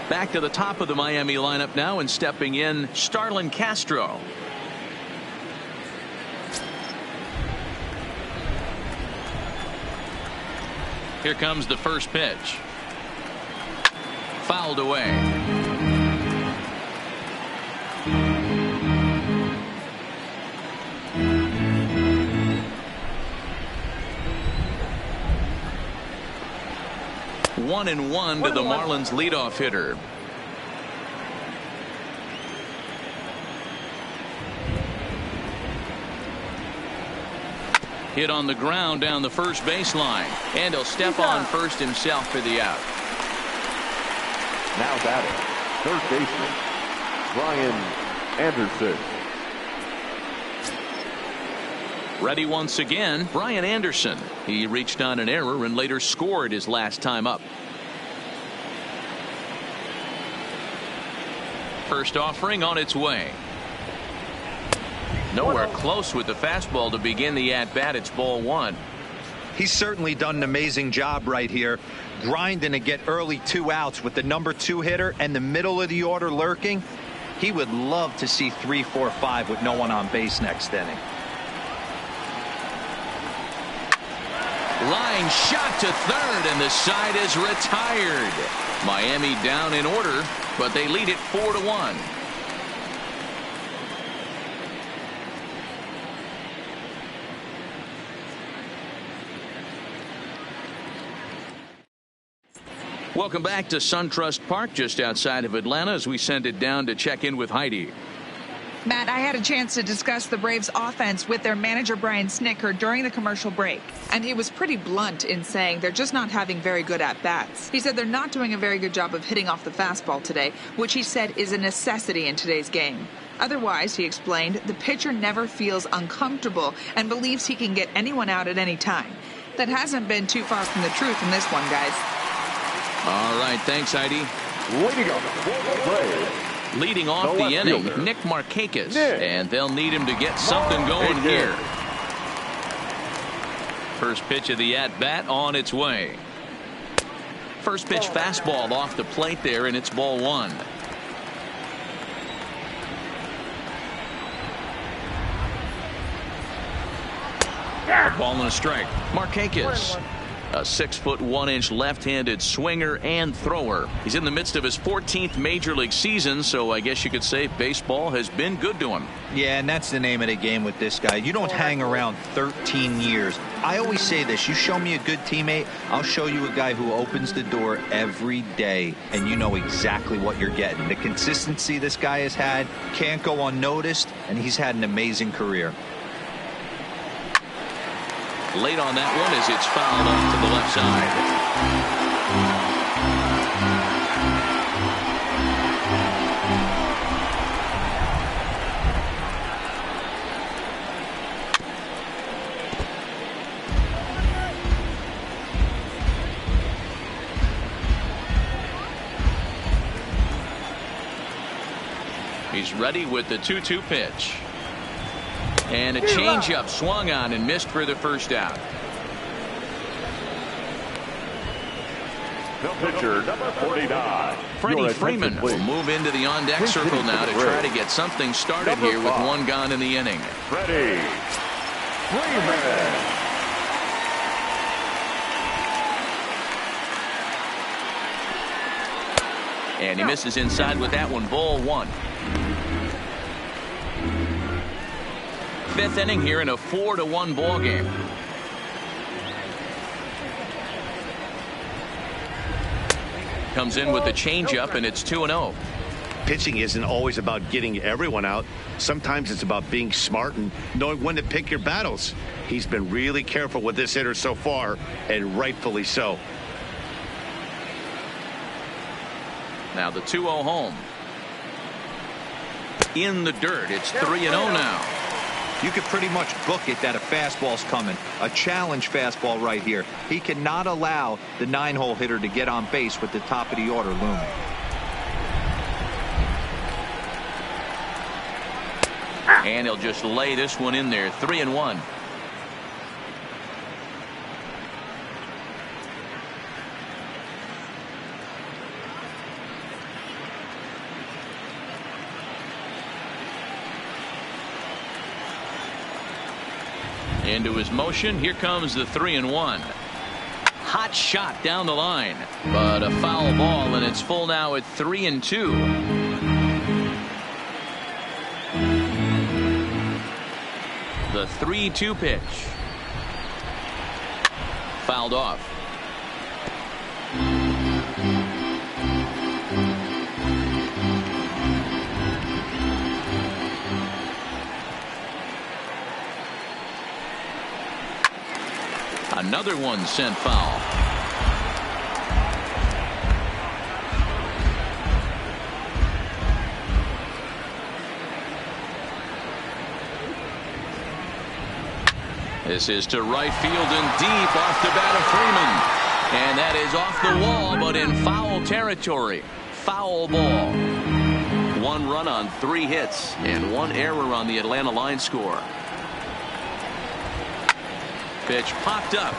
Back to the top of the Miami lineup now, and stepping in, Starlin Castro. Here comes the first pitch. Fouled away. One and one to the Marlins leadoff hitter. Hit on the ground down the first baseline, and he'll step on first himself for the out. Now batting, third baseman, Brian Anderson. Ready once again, Brian Anderson. He reached on an error and later scored his last time up. First offering on its way. Nowhere close with the fastball to begin the at-bat. It's ball 1. He's certainly done an amazing job right here, grinding to get early 2 outs with the number 2 hitter and the middle of the order lurking. He would love to see 3, 4, 5 with no one on base next inning. Line shot to third, and the side is retired. Miami down in order, but they lead it 4-1. Welcome back to SunTrust Park just outside of Atlanta as we send it down to check in with Heidi. Matt, I had a chance to discuss the Braves offense with their manager Brian Snitker during the commercial break, and he was pretty blunt in saying they're just not having very good at-bats. He said they're not doing a very good job of hitting off the fastball today, which he said is a necessity in today's game. Otherwise, he explained, the pitcher never feels uncomfortable and believes he can get anyone out at any time. That hasn't been too far from the truth in this one, guys. All right, thanks, Heidi. Way to go. Braves. Leading off the inning, Nick Markakis, and they'll need him to get something going here. First pitch of the at-bat on its way. First pitch fastball off the plate there, and it's ball one. A ball and a strike. Markakis, a 6'1" left-handed swinger and thrower. He's in the midst of his 14th major league season, so I guess you could say baseball has been good to him. Yeah, and that's the name of the game with this guy. You don't hang around 13 years. I always say this, you show me a good teammate, I'll show you a guy who opens the door every day, and you know exactly what you're getting. The consistency this guy has had can't go unnoticed, and he's had an amazing career. Late on that one as it's fouled off to the left side. He's ready with the 2-2 pitch. And a changeup swung on and missed for the first out. The pitcher, number 49. Freddie Freeman will move into the on-deck circle now to try to get something started here with one gone in the inning. Freddie Freeman. And he misses inside with that one. Ball one. Fifth inning here in a 4-1 ball game. Comes in with the changeup, and it's 2-0. Pitching isn't always about getting everyone out. Sometimes it's about being smart and knowing when to pick your battles. He's been really careful with this hitter so far, and rightfully so. Now the 2-0 home. In the dirt. It's 3-0 now. You could pretty much book it that a fastball's coming. A challenge fastball right here. He cannot allow the 9-hole hitter to get on base with the top of the order looming. And he'll just lay this one in there. 3-1. Into his motion. Here comes the 3-1. Hot shot down the line, but a foul ball, and it's full now at 3-2. The 3-2 pitch. Fouled off. Another one sent foul. This is to right field and deep off the bat of Freeman. And that is off the wall, but in foul territory. Foul ball. One run on 3 hits and 1 error on the Atlanta line score. Pitch popped up.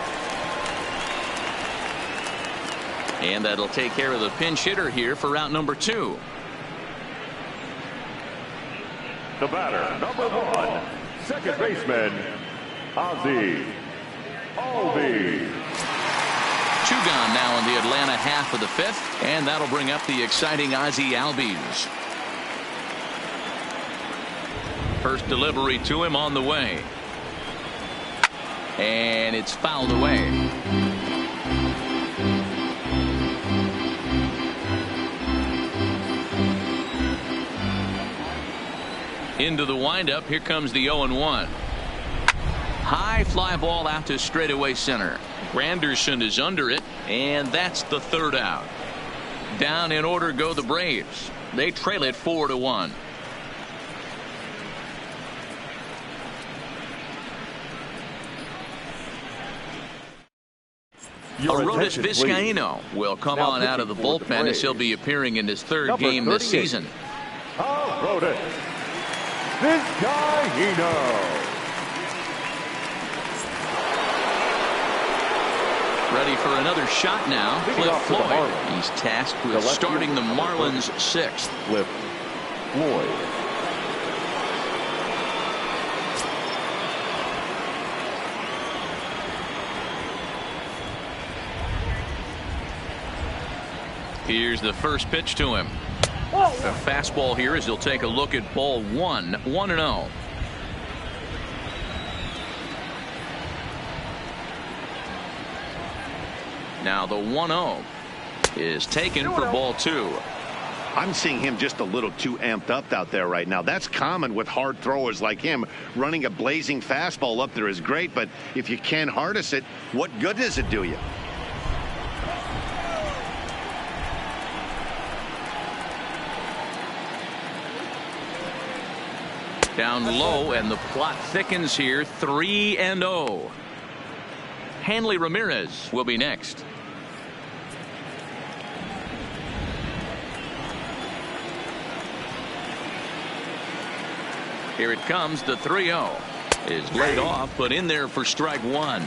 And that'll take care of the pinch hitter here for out number 2. The batter, number 1, second baseman, Ozzie Albies. 2 gone now in the Atlanta half of the 5th, and that'll bring up the exciting Ozzie Albies. First delivery to him on the way. And it's fouled away. Into the windup. Here comes the 0-1. High fly ball out to straightaway center. Granderson is under it, and that's the third out. Down in order go the Braves. They trail it 4-1. Arodys Vizcaíno will come on out of the bullpen as he'll be appearing in his third game this season. Arodys Vizcaíno. Ready for another shot now. Cliff Floyd. He's tasked with starting the Marlins sixth. Cliff Floyd. Here's the first pitch to him. The fastball here as he'll take a look at ball one. 1-0. Now the 1-0 is taken for ball two. I'm seeing him just a little too amped up out there right now. That's common with hard throwers like him. Running a blazing fastball up there is great, but if you can't harness it, what good does it do you? Down low, and the plot thickens here. 3-0. Hanley Ramirez will be next. Here it comes. The 3-0 is laid off, but in there for strike one.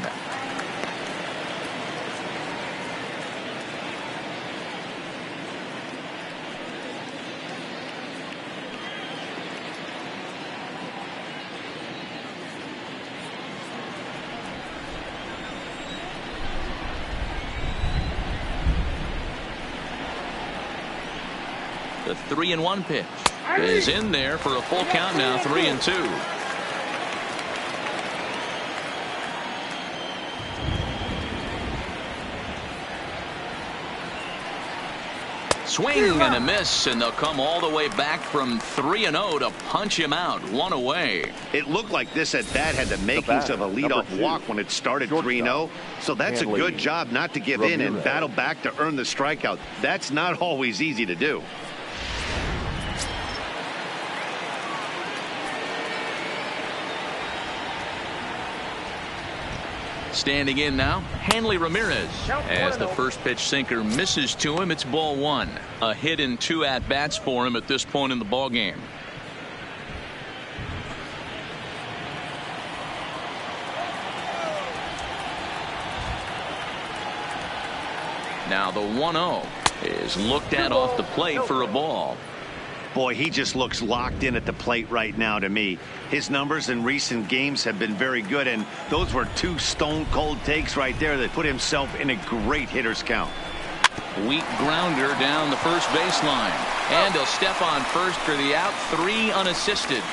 The 3-1 pitch is in there for a full count now. 3-2. Swing and a miss, and they'll come all the way back from 3-0 to punch him out. One away. It looked like this at bat had the makings of a leadoff walk when it started 3-0. So that's a good job not to give in and battle back to earn the strikeout. That's not always easy to do. Standing in now, Hanley Ramirez. As the first pitch sinker misses to him, it's ball one. A hit and 2 at-bats for him at this point in the ball game. Now the 1-0 is looked at off the plate for a ball. Boy, he just looks locked in at the plate right now to me. His numbers in recent games have been very good, and those were 2 stone-cold takes right there that put himself in a great hitter's count. Weak grounder down the first baseline, and he'll step on first for the out. 3 unassisted.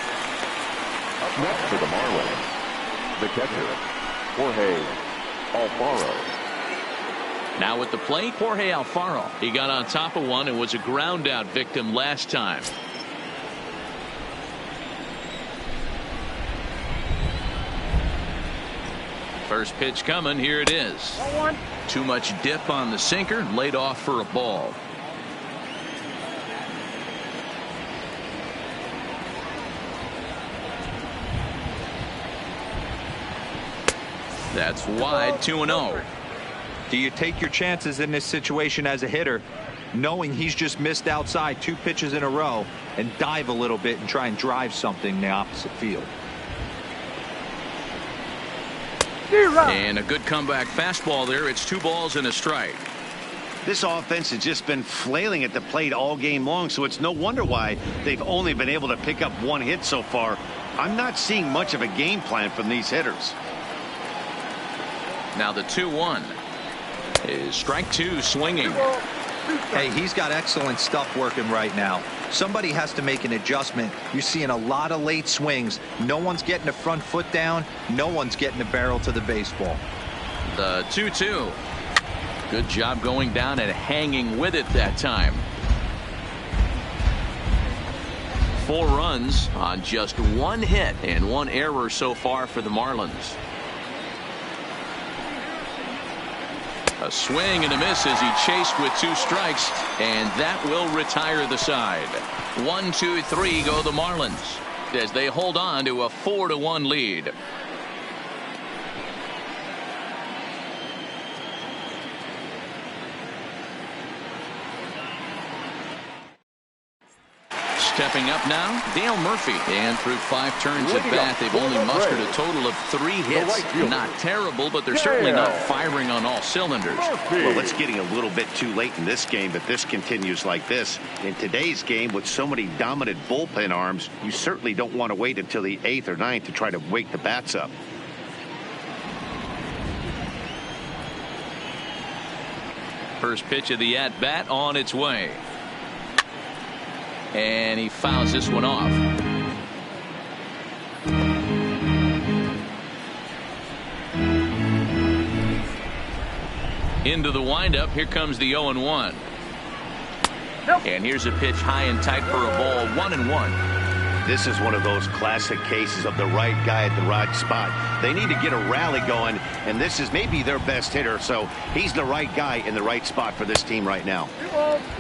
Up next for the Marlins, the catcher, Jorge Alfaro. Now at the plate, Jorge Alfaro. He got on top of one and was a ground out victim last time. First pitch coming. Here it is. Too much dip on the sinker. Laid off for a ball. That's wide. 2-0. Do you take your chances in this situation as a hitter, knowing he's just missed outside 2 pitches in a row, and dive a little bit and try and drive something in the opposite field? And a good comeback fastball there. It's 2 balls and a strike. This offense has just been flailing at the plate all game long, so it's no wonder why they've only been able to pick up 1 hit so far. I'm not seeing much of a game plan from these hitters. Now the 2-1 is strike 2 swinging. Hey, he's got excellent stuff working right now. Somebody has to make an adjustment. You're seeing a lot of late swings. No one's getting the front foot down. No one's getting the barrel to the baseball. The 2-2. Good job going down and hanging with it that time. 4 runs on just 1 hit and 1 error so far for the Marlins. A swing and a miss as he chased with 2 strikes, and that will retire the side. 1, 2, 3 go the Marlins as they hold on to a 4-1 lead. Stepping up now, Dale Murphy. And through 5 turns at bat, they've only mustered a total of 3 hits. Not terrible, but they're certainly not firing on all cylinders. Well, it's getting a little bit too late in this game, but this continues like this. In today's game, with so many dominant bullpen arms, you certainly don't want to wait until the 8th or 9th to try to wake the bats up. First pitch of the at-bat on its way. And he fouls this one off. Into the windup. Here comes the 0-1. And here's a pitch high and tight for a ball. 1-1. This is one of those classic cases of the right guy at the right spot. They need to get a rally going, and this is maybe their best hitter, so he's the right guy in the right spot for this team right now.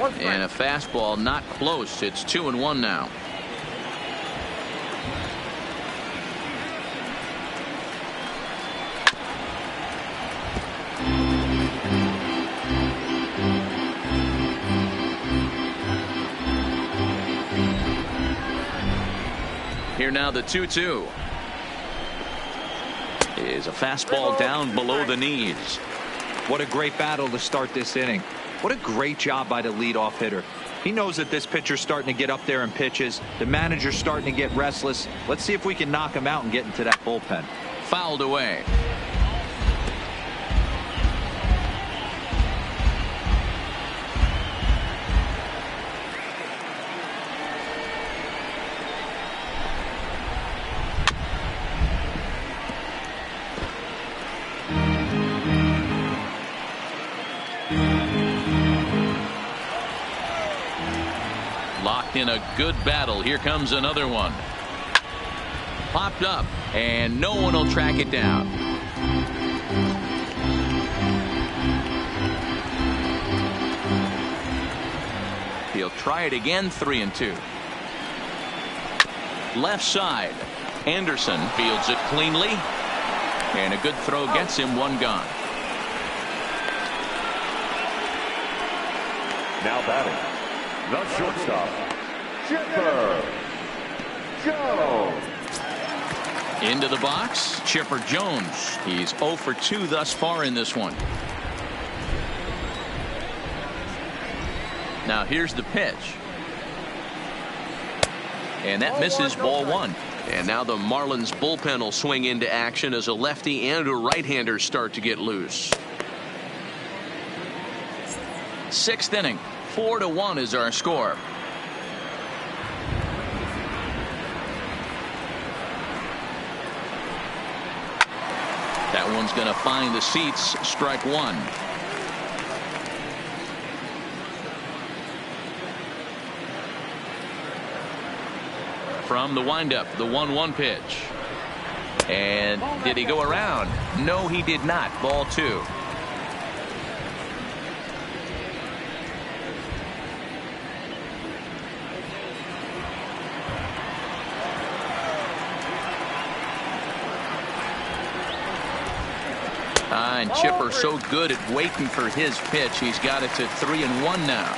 And a fastball not close. It's 2-1 now. Here now the 2-2 is a fastball down below the knees. What a great battle to start this inning. What a great job by the leadoff hitter. He knows that this pitcher's starting to get up there in pitches. The manager's starting to get restless. Let's see if we can knock him out and get into that bullpen. Fouled away. Locked in a good battle. Here comes another one. Popped up, and no one will track it down. He'll try it again. 3-2. Left side. Anderson fields it cleanly, and a good throw gets him 1 gone. Now batting, the shortstop, Chipper Jones. Into the box, Chipper Jones. He's 0 for 2 thus far in this one. Now here's the pitch. And that misses, ball 1. And now the Marlins bullpen will swing into action as a lefty and a right-hander start to get loose. 6th inning. 4-1 is our score. That one's going to find the seats. Strike 1. From the windup, the 1-1 pitch. And did he go around? No, he did not. Ball 2. And Chipper so good at waiting for his pitch. He's got it to 3-1 now.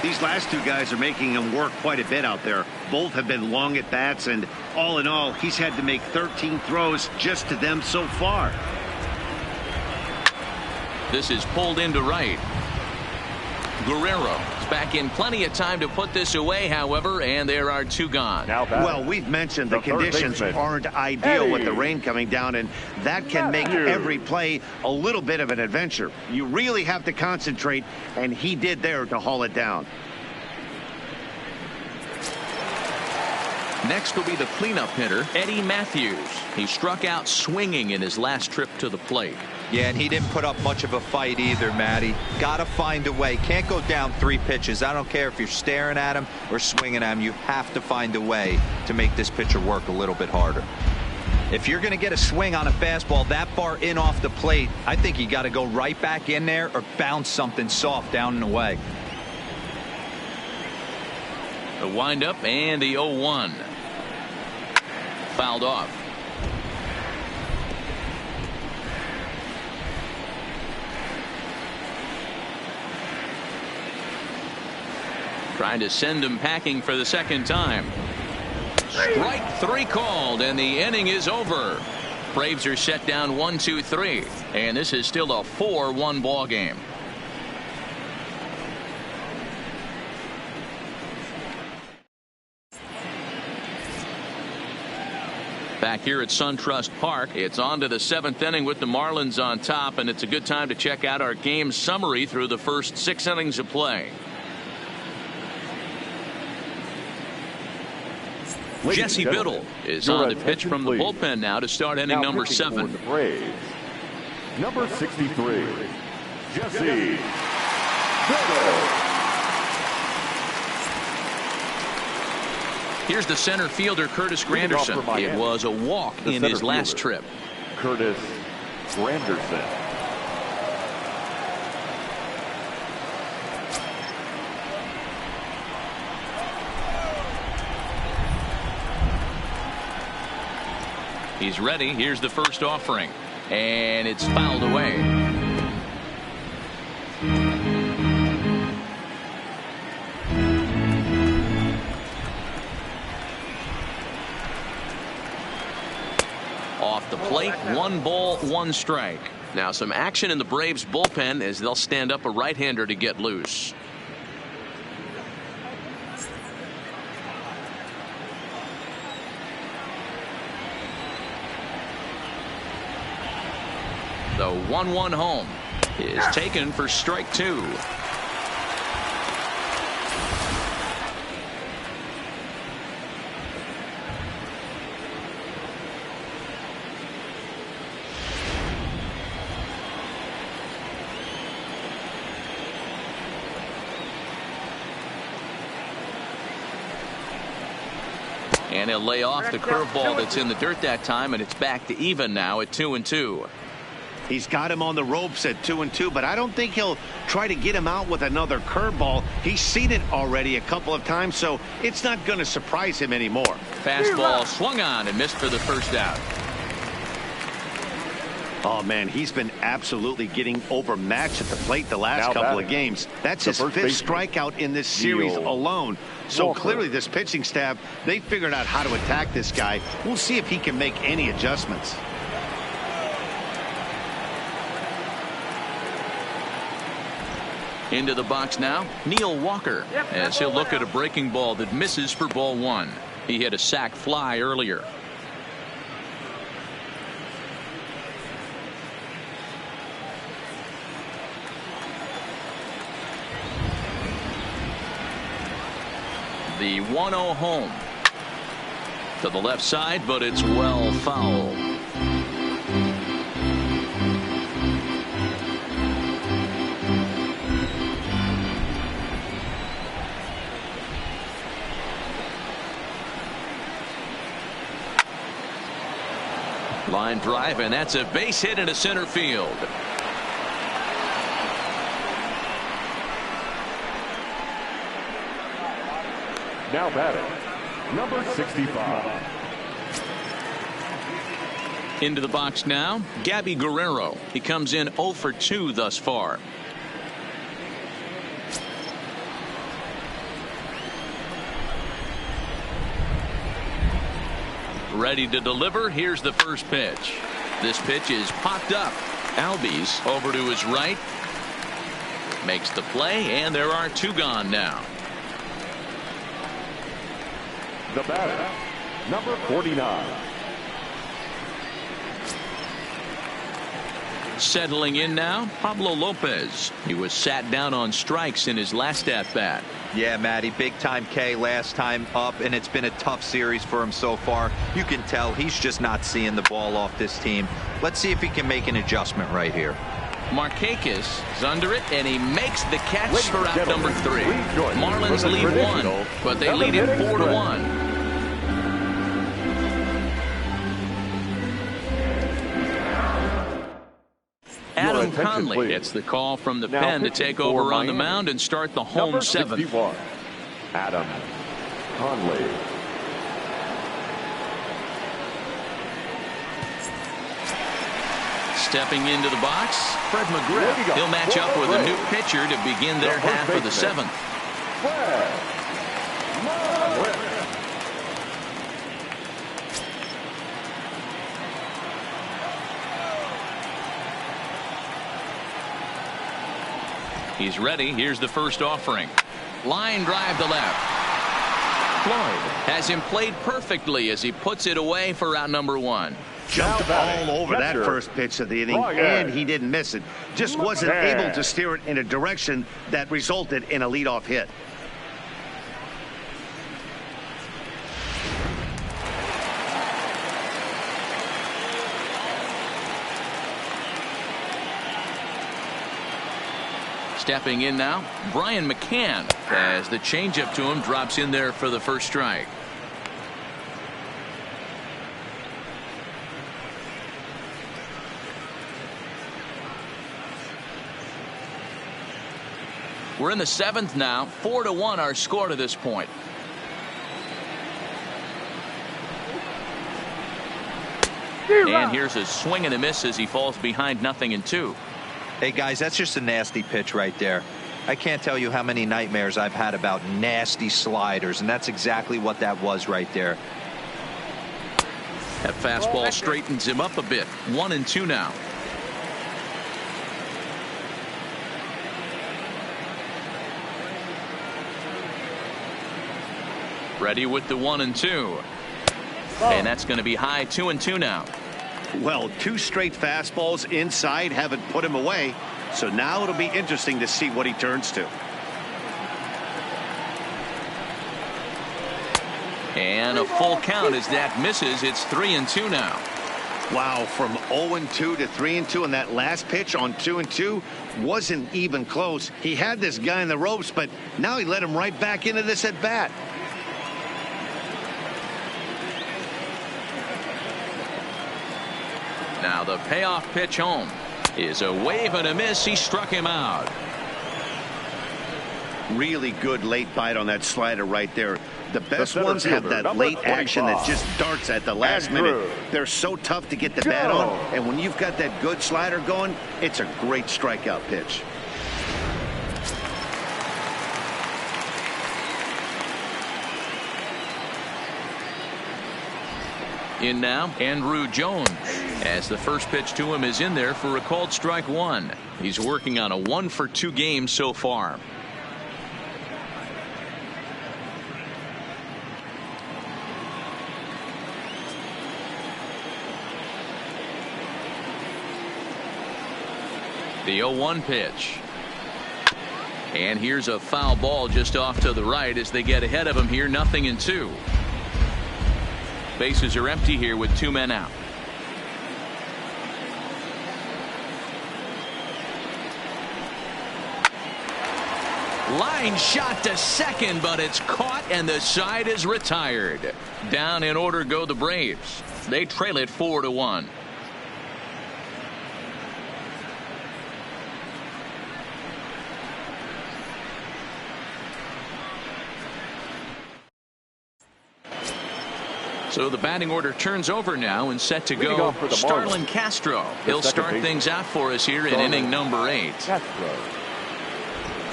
These last 2 guys are making him work quite a bit out there. Both have been long at bats, and all in all, he's had to make 13 throws just to them so far. This is pulled into right. Guerrero is back in plenty of time to put this away, however, and there are 2 gone. Well, we've mentioned the conditions aren't ideal with the rain coming down, and that can make every play a little bit of an adventure. You really have to concentrate, and he did there to haul it down. Next will be the cleanup hitter, Eddie Matthews. He struck out swinging in his last trip to the plate. Yeah, and he didn't put up much of a fight either, Matty. Got to find a way. Can't go down 3 pitches. I don't care if you're staring at him or swinging at him. You have to find a way to make this pitcher work a little bit harder. If you're going to get a swing on a fastball that far in off the plate, I think you got to go right back in there or bounce something soft down and away. The windup and the 0-1. Fouled off. Trying to send him packing for the second time. Strike 3 called, and the inning is over. Braves are set down 1-2-3, and this is still a 4-1 ball game. Back here at SunTrust Park, it's on to the 7th inning with the Marlins on top, and it's a good time to check out our game summary through the first 6 innings of play. Jesse Biddle is on to pitch from the bullpen now to start inning number 7. The Braves, number 63, Jesse Biddle. Here's the center fielder, Curtis Granderson. It was a walk in his last trip. Curtis Granderson. He's ready. Here's the first offering, and it's fouled away. Off the plate, 1 ball, 1 strike. Now some action in the Braves bullpen as they'll stand up a right-hander to get loose. The 1-1 home is taken for strike 2. And he'll lay off the curveball that's in the dirt that time, and it's back to even now at 2-2. He's got him on the ropes at 2-2, but I don't think he'll try to get him out with another curveball. He's seen it already a couple of times, so it's not going to surprise him anymore. Fastball swung on and missed for the first out. Oh, man, he's been absolutely getting overmatched at the plate the last couple of games. That's his 5th strikeout in this series alone. So clearly this pitching staff, they figured out how to attack this guy. We'll see if he can make any adjustments. Into the box now, Neil Walker, as he'll look at a breaking ball that misses for ball 1. He hit a sac fly earlier. The 1-0 home. To the left side, but it's well fouled. Line drive, and that's a base hit into center field. Now batting, number 65. Into the box now, Gabby Guerrero. He comes in 0 for 2 thus far. Ready to deliver. Here's the first pitch. This pitch is popped up. Albies over to his right. Makes the play, and there are 2 gone now. The batter, number 49. Settling in now, Pablo Lopez. He was sat down on strikes in his last at-bat. Yeah, Matty, big time K last time up, and it's been a tough series for him so far. You can tell he's just not seeing the ball off this team. Let's see if he can make an adjustment right here. Markakis is under it, and he makes the catch Ladies for and out gentlemen, number 3. please join me Marlins for the lead 1, traditional but they lead it elevated 4-1. Adam attention, Conley please. gets the call from the Now pen to pitching take for over on the Miami, mound and start the home Number 7th. 61, Adam Conley. Stepping into the box, Fred McGriff. He'll match up with a new pitcher to begin their half of the 7th. Fred McGriff. He's ready. Here's the first offering. Line drive to left. Floyd has him played perfectly as he puts it away for out number 1. Jumped all over that first pitch of the inning, and he didn't miss it. Just wasn't able to steer it in a direction that resulted in a leadoff hit. Stepping in now, Brian McCann, as the changeup to him drops in there for the first strike. We're in the 7th now. 4-1 our score to this point. And here's a swing and a miss as he falls behind 0-2. Hey, guys, that's just a nasty pitch right there. I can't tell you how many nightmares I've had about nasty sliders, and that's exactly what that was right there. That fastball straightens him up a bit. 1-2 now. Ready with the 1-2. And that's going to be high. 2-2 now. Well, 2 straight fastballs inside haven't put him away. So now it'll be interesting to see what he turns to. And a full count as that misses. It's 3-2 now. Wow, from 0-2 to 3-2, and that last pitch on 2-2 wasn't even close. He had this guy in the ropes, but now he let him right back into this at bat. Now the payoff pitch home is a wave and a miss. He struck him out. Really good late bite on that slider right there. The best center ones have fielder, that late number action that 25, just darts at the last Andrew minute. They're so tough to get the bat on, and when you've got that good slider going, it's a great strikeout pitch. In now, Andrew Jones, as the first pitch to him is in there for a called strike 1. He's working on a 1-for-2 game so far. The 0-1 pitch. And here's a foul ball just off to the right as they get ahead of him here. 0-2. Bases are empty here with 2 men out. Line shot to second, but it's caught and the side is retired. Down in order go the Braves. They trail it 4-1. So the batting order turns over now and set to go. Starlin Castro. He'll start things out for us here in inning number 8.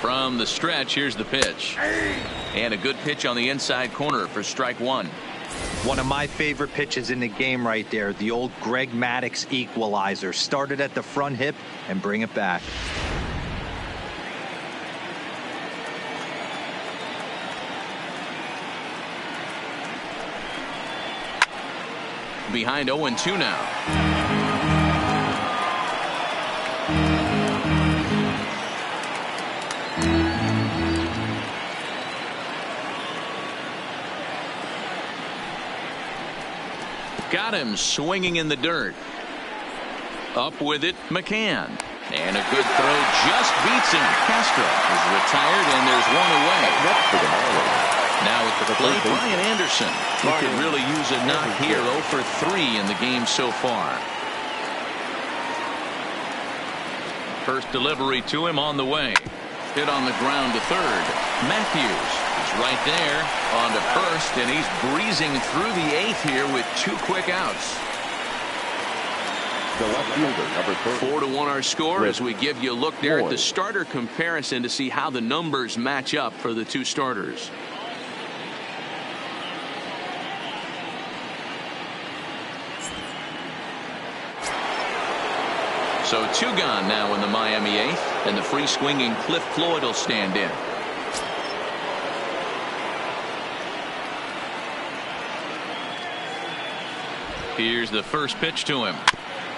From the stretch, here's the pitch. And a good pitch on the inside corner for strike 1. One of my favorite pitches in the game right there. The old Greg Maddux equalizer. Started at the front hip and bring it back. Behind 0-2 now. got him swinging in the dirt. Up with it, McCann. And a good throw just beats him. Castro is retired, and there's one away. Next for the Marlins. Now at the plate, Brian Anderson. He could really use a knock here. 0 for 3 in the game so far. First delivery to him on the way. Hit on the ground to third. Matthews is right there on to first, and he's breezing through the 8th here with 2 quick outs. The left fielder, number 30. 4-1 our score as we give you a look there at the starter comparison to see how the numbers match up for the 2 starters. So 2 gone now in the Miami 8th, and the free swinging Cliff Floyd will stand in. Here's the first pitch to him.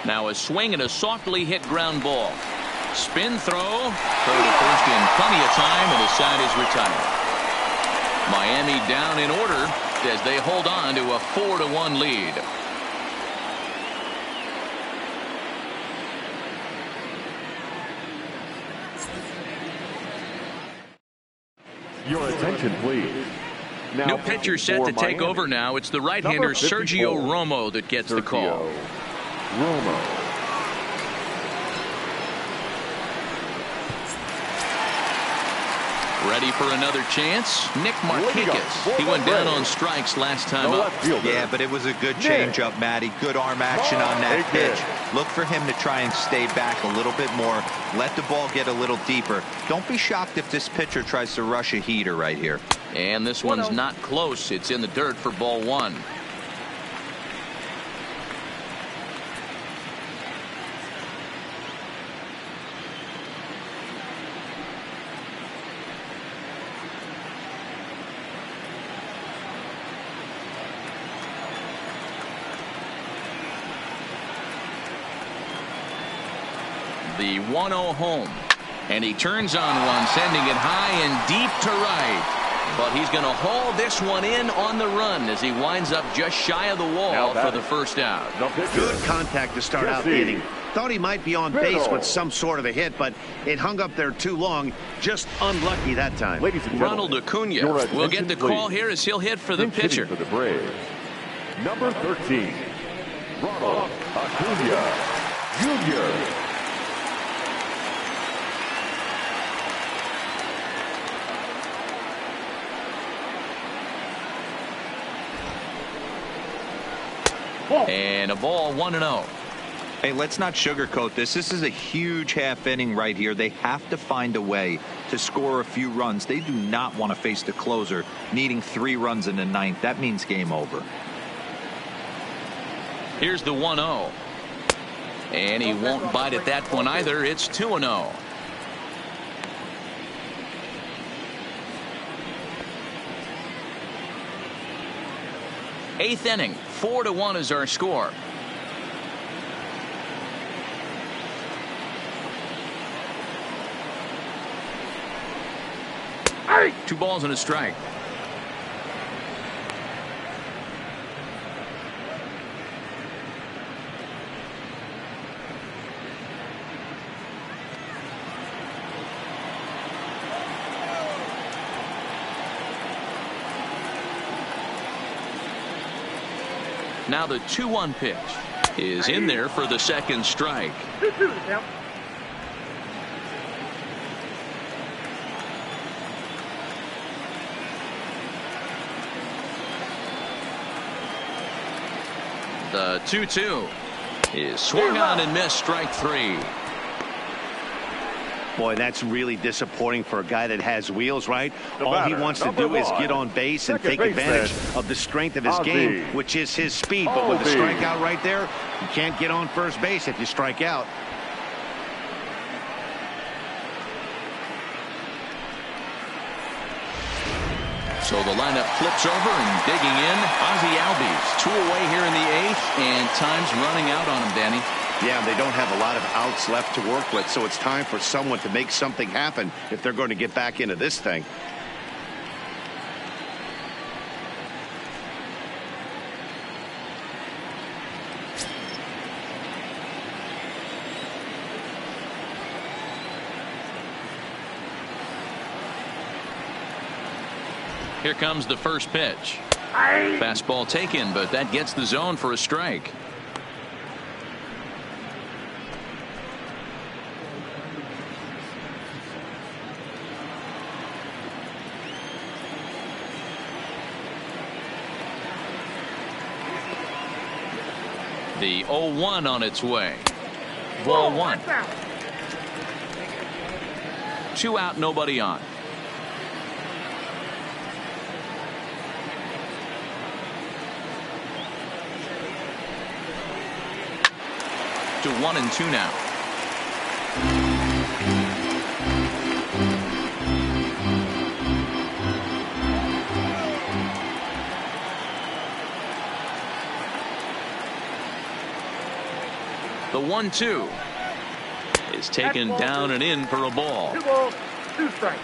Now a swing and a softly hit ground ball. Spin throw. Throw to first in plenty of time, and his side is retired. Miami down in order as they hold on to a 4-1 lead. Your attention, please. Now, new pitcher set to take over now. It's the right-hander Sergio Romo that gets the call. Romo. Ready for another chance? Nick Markakis. He went down on strikes last time up. Yeah, but it was a good changeup, Matty. Good arm action on that pitch. Look for him to try and stay back a little bit more. Let the ball get a little deeper. Don't be shocked if this pitcher tries to rush a heater right here. And this one's not close. It's in the dirt for ball 1. The 1-0 home, and he turns on one, sending it high and deep to right. But he's going to haul this one in on the run as he winds up just shy of the wall for the first out. Good contact to start out the inning. Thought he might be on base with some sort of a hit, but it hung up there too long. Just unlucky that time. Ladies and Ronald Acuna will get the call here as he'll hit for the pitcher. For the Braves, number 13, Ronald Acuna Jr. And a ball 1-0. Hey, let's not sugarcoat this. This is a huge half inning right here. They have to find a way to score a few runs. They do not want to face the closer needing 3 runs in the 9th. That means game over. Here's the 1-0. And he won't bite at that one either. It's 2-0. Eighth inning, 4-1 is our score. Hey! 2 balls and a strike. Now the 2-1 pitch is in there for the second strike. The 2-2 is swung on and missed, strike 3. Boy, that's really disappointing for a guy that has wheels, right? All he wants to do is get on base and take advantage of the strength of his game, which is his speed. But with the strikeout right there, you can't get on first base if you strike out. So the lineup flips over, and digging in, Ozzie Albies. 2 away here in the 8th, and time's running out on him, Danny. Yeah, they don't have a lot of outs left to work with, so it's time for someone to make something happen if they're going to get back into this thing. Here comes the first pitch. Fastball taken, but that gets the zone for a strike. The 0-1 on its way. Ball one. 2 out, nobody on. To 1-2 now. The 1-2 is taken down and in for a ball. 2 balls, 2 strikes.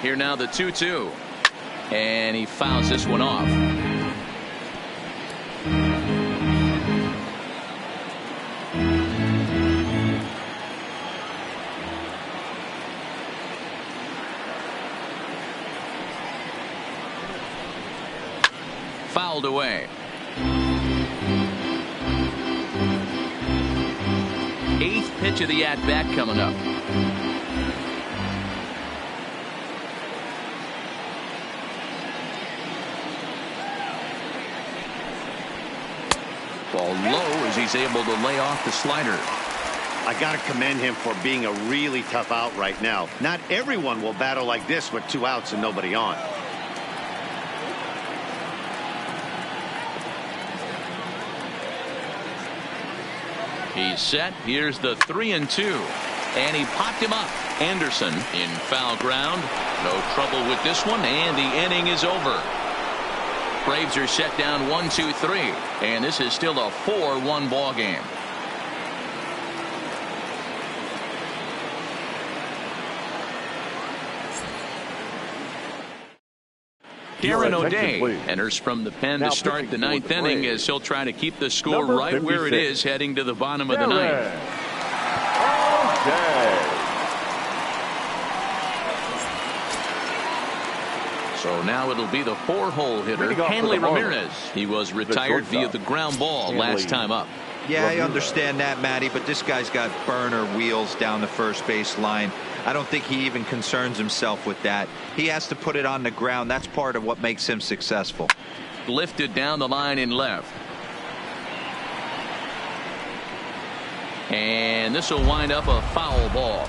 Here now the 2-2. And he fouls this one off. Fouled away. 8th pitch of the at-bat coming up. Ball low as he's able to lay off the slider. I got to commend him for being a really tough out right now. Not everyone will battle like this with 2 outs and nobody on. He's set. Here's the 3-2. And he popped him up. Anderson in foul ground. No trouble with this one. And the inning is over. Braves are set down 1-2-3, and this is still a 4-1 ball game. Darren O'Day enters from the pen to start the 9th inning as he'll try to keep the score right where it is heading to the bottom of the 9th. So now it'll be the 4-hole hitter, Hanley Ramirez. He was retired via the ground ball last time up. Yeah, I understand that, Matty, but this guy's got burner wheels down the first base line. I don't think he even concerns himself with that. He has to put it on the ground. That's part of what makes him successful. Lifted down the line in left. And this will wind up a foul ball.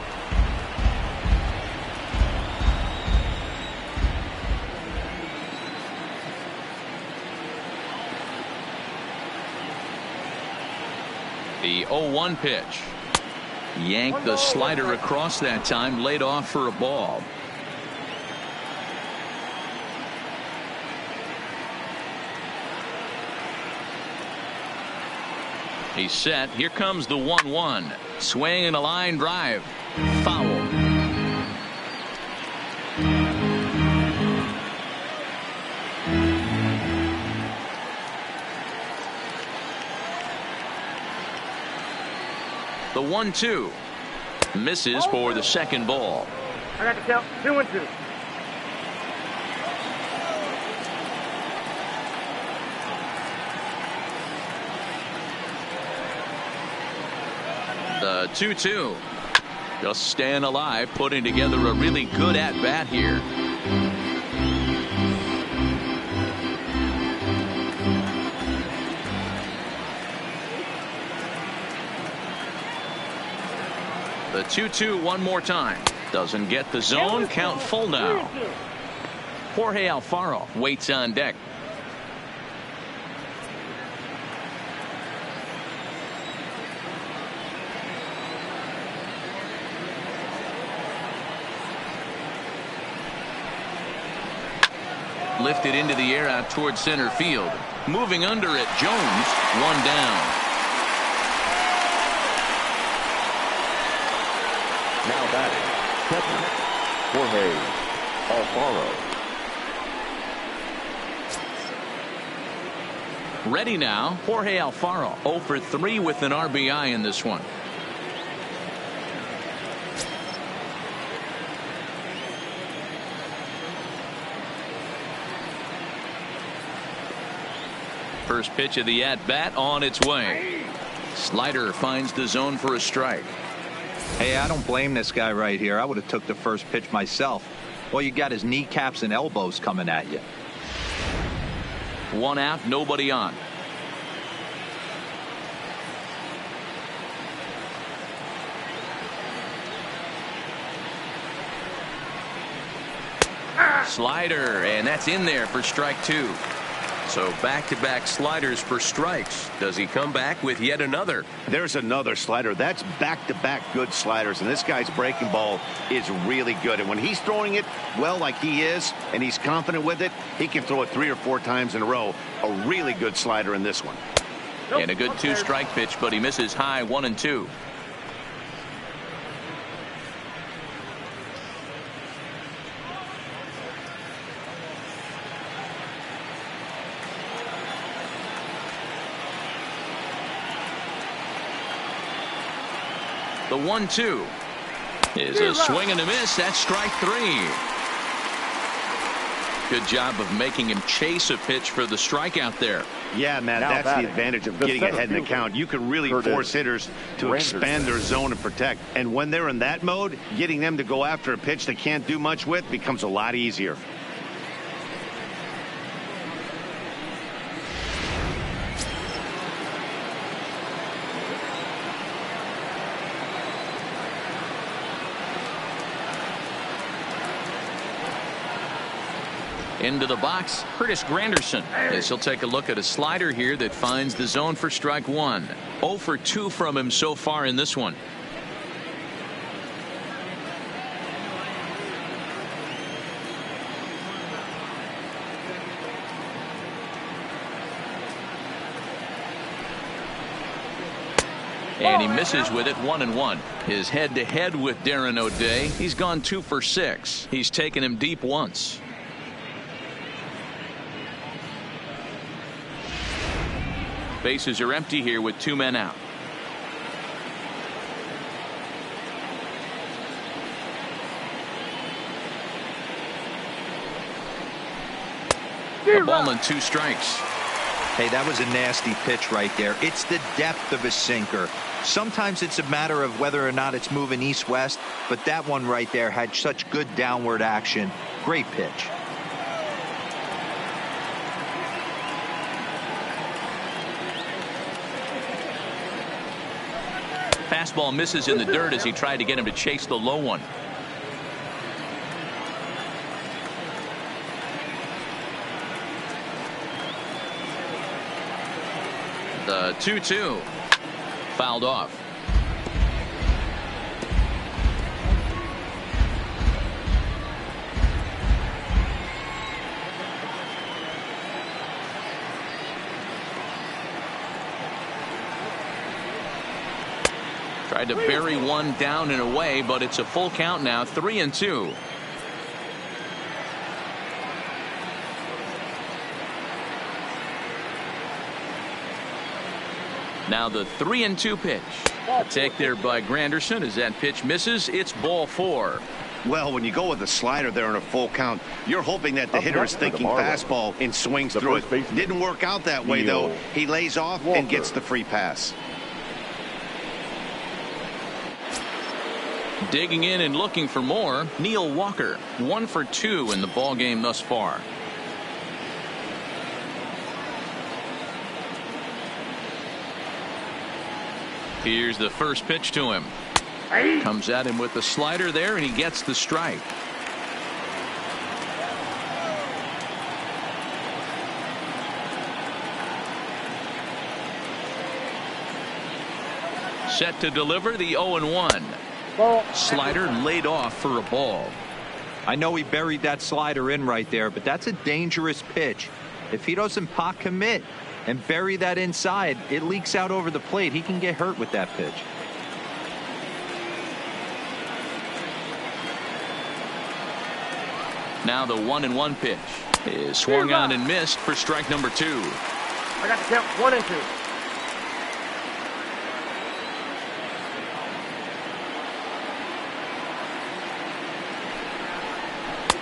The 0-1 pitch. Yanked the slider across that time, laid off for a ball. He's set. Here comes the 1-1. Swing and a line drive. Foul. The 1-2 misses for the second ball. I got to count 2-2. The 2-2 just staying alive, putting together a really good at bat here. The 2-2 one more time. Doesn't get the zone. Count full now. Jorge Alfaro waits on deck. Lifted into the air out towards center field. Moving under it, Jones, one down. Now batting, catcher, Jorge Alfaro. Ready now, Jorge Alfaro, 0 for 3 with an RBI in this one. First pitch of the at-bat on its way. Slider finds the zone for a strike. Hey, I don't blame this guy right here. I would have took the first pitch myself. All you got is kneecaps and elbows coming at you. One out, nobody on. Slider, and that's in there for strike 2. So back-to-back sliders for strikes. Does he come back with yet another? There's another slider. That's back-to-back good sliders, and this guy's breaking ball is really good. And when he's throwing it well like he is, and he's confident with it, he can throw it 3 or 4 times in a row. A really good slider in this one. And a good 2-strike pitch, but he misses high 1-2. The 1-2 is a swing and a miss. That's strike 3. Good job of making him chase a pitch for the strikeout there. Yeah, Matt, Now that's batting, the advantage of the getting center ahead in the fielder, count. You can really Curtis force hitters to expand their zone and protect. And when they're in that mode, getting them to go after a pitch they can't do much with becomes a lot easier. Into the box, Curtis Granderson, as he'll take a look at a slider here that finds the zone for strike 1. 0 for 2 from him so far in this one. And he misses with it, 1-1. His head-to-head with Darren O'Day. He's gone 2 for 6. He's taken him deep once. Bases are empty here with 2 men out. A ball and 2 strikes. Hey, that was a nasty pitch right there. It's the depth of a sinker. Sometimes it's a matter of whether or not it's moving east-west, but that one right there had such good downward action. Great pitch. Fastball misses in the dirt as he tried to get him to chase the low one. The 2-2 fouled off. Tried to bury one down and away, but it's a full count now, 3-2. Now the 3-2 pitch. A take there by Granderson. As that pitch misses, it's ball 4. Well, when you go with a slider there in a full count, you're hoping that the hitter is thinking fastball and swings through it. Didn't work out that way, though. He lays off and gets the free pass. Digging in and looking for more, Neil Walker, 1 for 2 in the ball game thus far. Here's the first pitch to him. Comes at him with the slider there, and he gets the strike. Set to deliver the 0-1. Slider laid off for a ball. I know he buried that slider in right there, but that's a dangerous pitch. If he doesn't pot commit and bury that inside, it leaks out over the plate. He can get hurt with that pitch. Now the 1-1 pitch is swung on and missed for strike number 2. I got the count 1 and 2.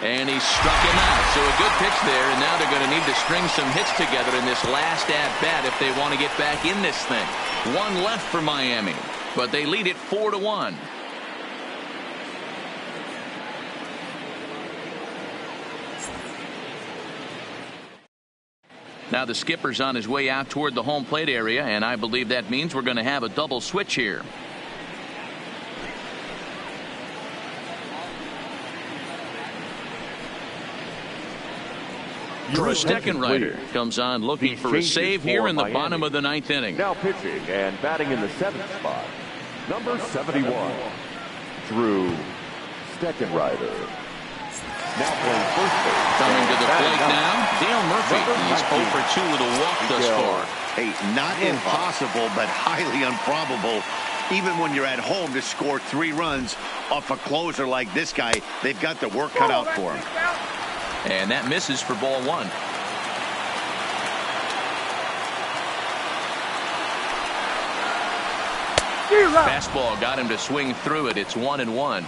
And he struck him out. So a good pitch there, and now they're going to need to string some hits together in this last at-bat if they want to get back in this thing. One left for Miami, but they lead it 4-1. Now the skipper's on his way out toward the home plate area, and I believe that means we're going to have a double switch here. Drew Steckenrider comes on looking for a save here in the bottom of the 9th inning. Now pitching and batting in the 7th spot, number 71, Drew Steckenrider. Now playing first base. Coming to the plate now, Dale Murphy. He's 0 for 2 with a walk thus far. Hey, not impossible, but highly improbable. Even when you're at home to score 3 runs off a closer like this guy, they've got the work cut out for him. And that misses for ball 1. Fastball got him to swing through it. It's 1-1.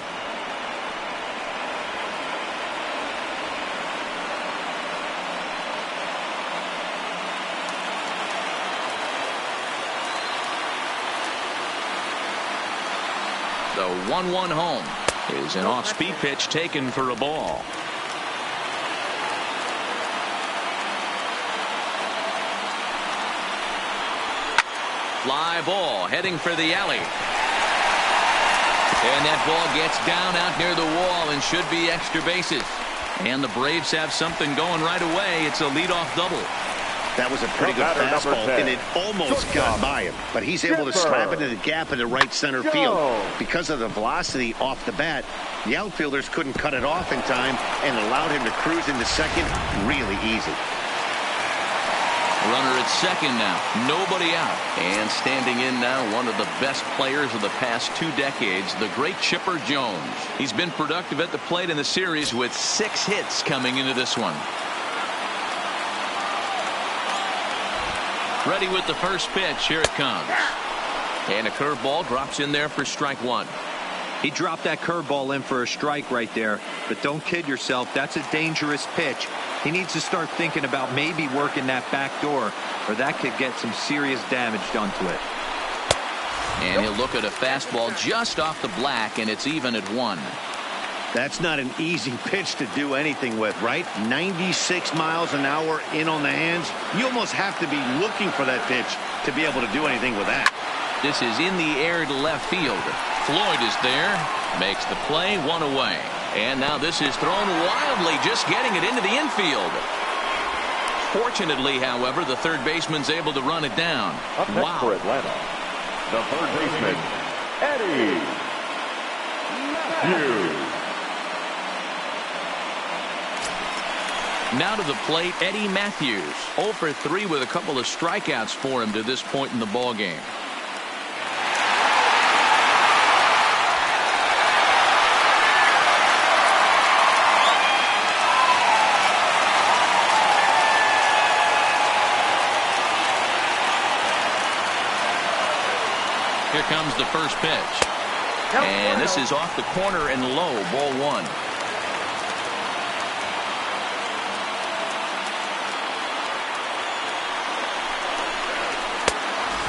The 1-1 home is an off-speed pitch taken for a ball. Fly ball heading for the alley. And that ball gets down out near the wall and should be extra bases. And the Braves have something going right away. It's a leadoff double. That was a pretty good fastball, and it almost got by him. But he's able to slap into the gap in the right center field. Because of the velocity off the bat, the outfielders couldn't cut it off in time and allowed him to cruise into second really easy. Runner at second now. Nobody out. And standing in now, one of the best players of the past 2 decades, the great Chipper Jones. He's been productive at the plate in the series with 6 hits coming into this one. Ready with the first pitch. Here it comes. And a curveball drops in there for strike 1. He dropped that curveball in for a strike right there. But don't kid yourself. That's a dangerous pitch. He needs to start thinking about maybe working that back door, or that could get some serious damage done to it. And he'll look at a fastball just off the black, and it's even at 1. That's not an easy pitch to do anything with, right? 96 miles an hour in on the hands. You almost have to be looking for that pitch to be able to do anything with that. This is in the air to left field. Floyd is there, makes the play, 1 away. And now this is thrown wildly, just getting it into the infield. Fortunately, however, the third baseman's able to run it down. Up next for Atlanta, the third baseman, Eddie Matthews. Now to the plate, Eddie Matthews. 0 for 3 with a couple of strikeouts for him to this point in the ballgame. Here comes the first pitch. And this is off the corner and low, ball 1.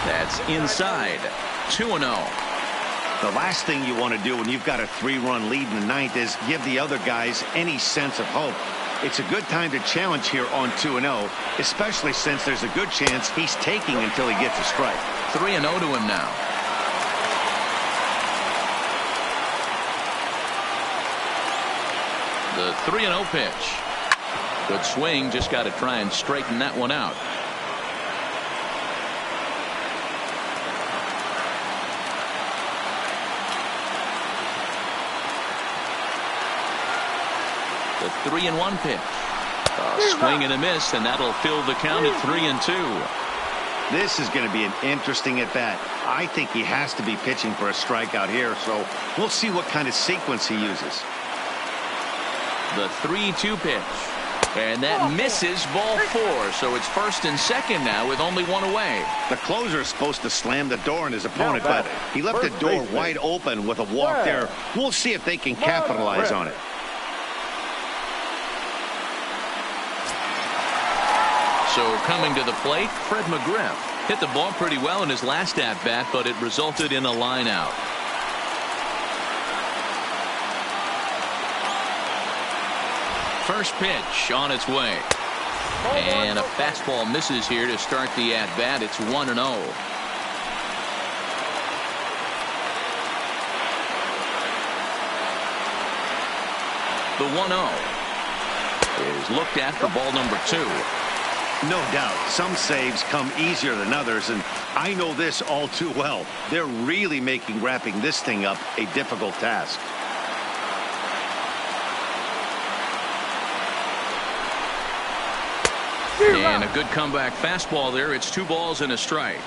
That's inside. 2-0. The last thing you want to do when you've got a 3-run lead in the 9th is give the other guys any sense of hope. It's a good time to challenge here on 2-0, especially since there's a good chance he's taking until he gets a strike. 3-0 to him now. The 3-0 pitch. Good swing, just got to try and straighten that one out. The 3-1 pitch. A swing and a miss, and that'll fill the count at 3-2. This is going to be an interesting at bat. I think he has to be pitching for a strikeout here, so we'll see what kind of sequence he uses. The 3-2 pitch. And that misses, ball 4. So it's first and second now with only one away. The closer is supposed to slam the door on his opponent, but he left the door wide open with a walk there. We'll see if they can capitalize on it. So coming to the plate, Fred McGriff hit the ball pretty well in his last at-bat, but it resulted in a line out. First pitch on its way. And a fastball misses here to start the at-bat. It's 1-0. The 1-0 is looked at for ball number 2. No doubt, some saves come easier than others, and I know this all too well. They're really making wrapping this thing up a difficult task. And a good comeback fastball there. It's 2 balls and a strike.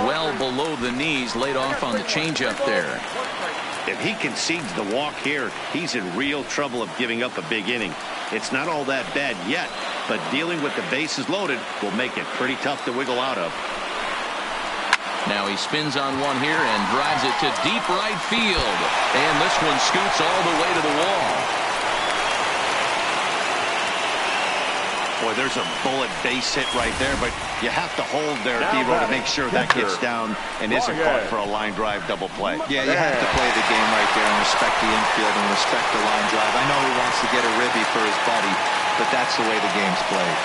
Well below the knees, laid off on the changeup there. If he concedes the walk here, he's in real trouble of giving up a big inning. It's not all that bad yet, but dealing with the bases loaded will make it pretty tough to wiggle out of. Now he spins on one here and drives it to deep right field. And this one scoots all the way to the wall. Boy, there's a bullet base hit right there, but you have to hold there, Devo, to make sure that gets down and isn't caught for a line drive double play. Yeah, you have to play the game right there and respect the infield and respect the line drive. I know he wants to get a ribby for his buddy, but that's the way the game's played.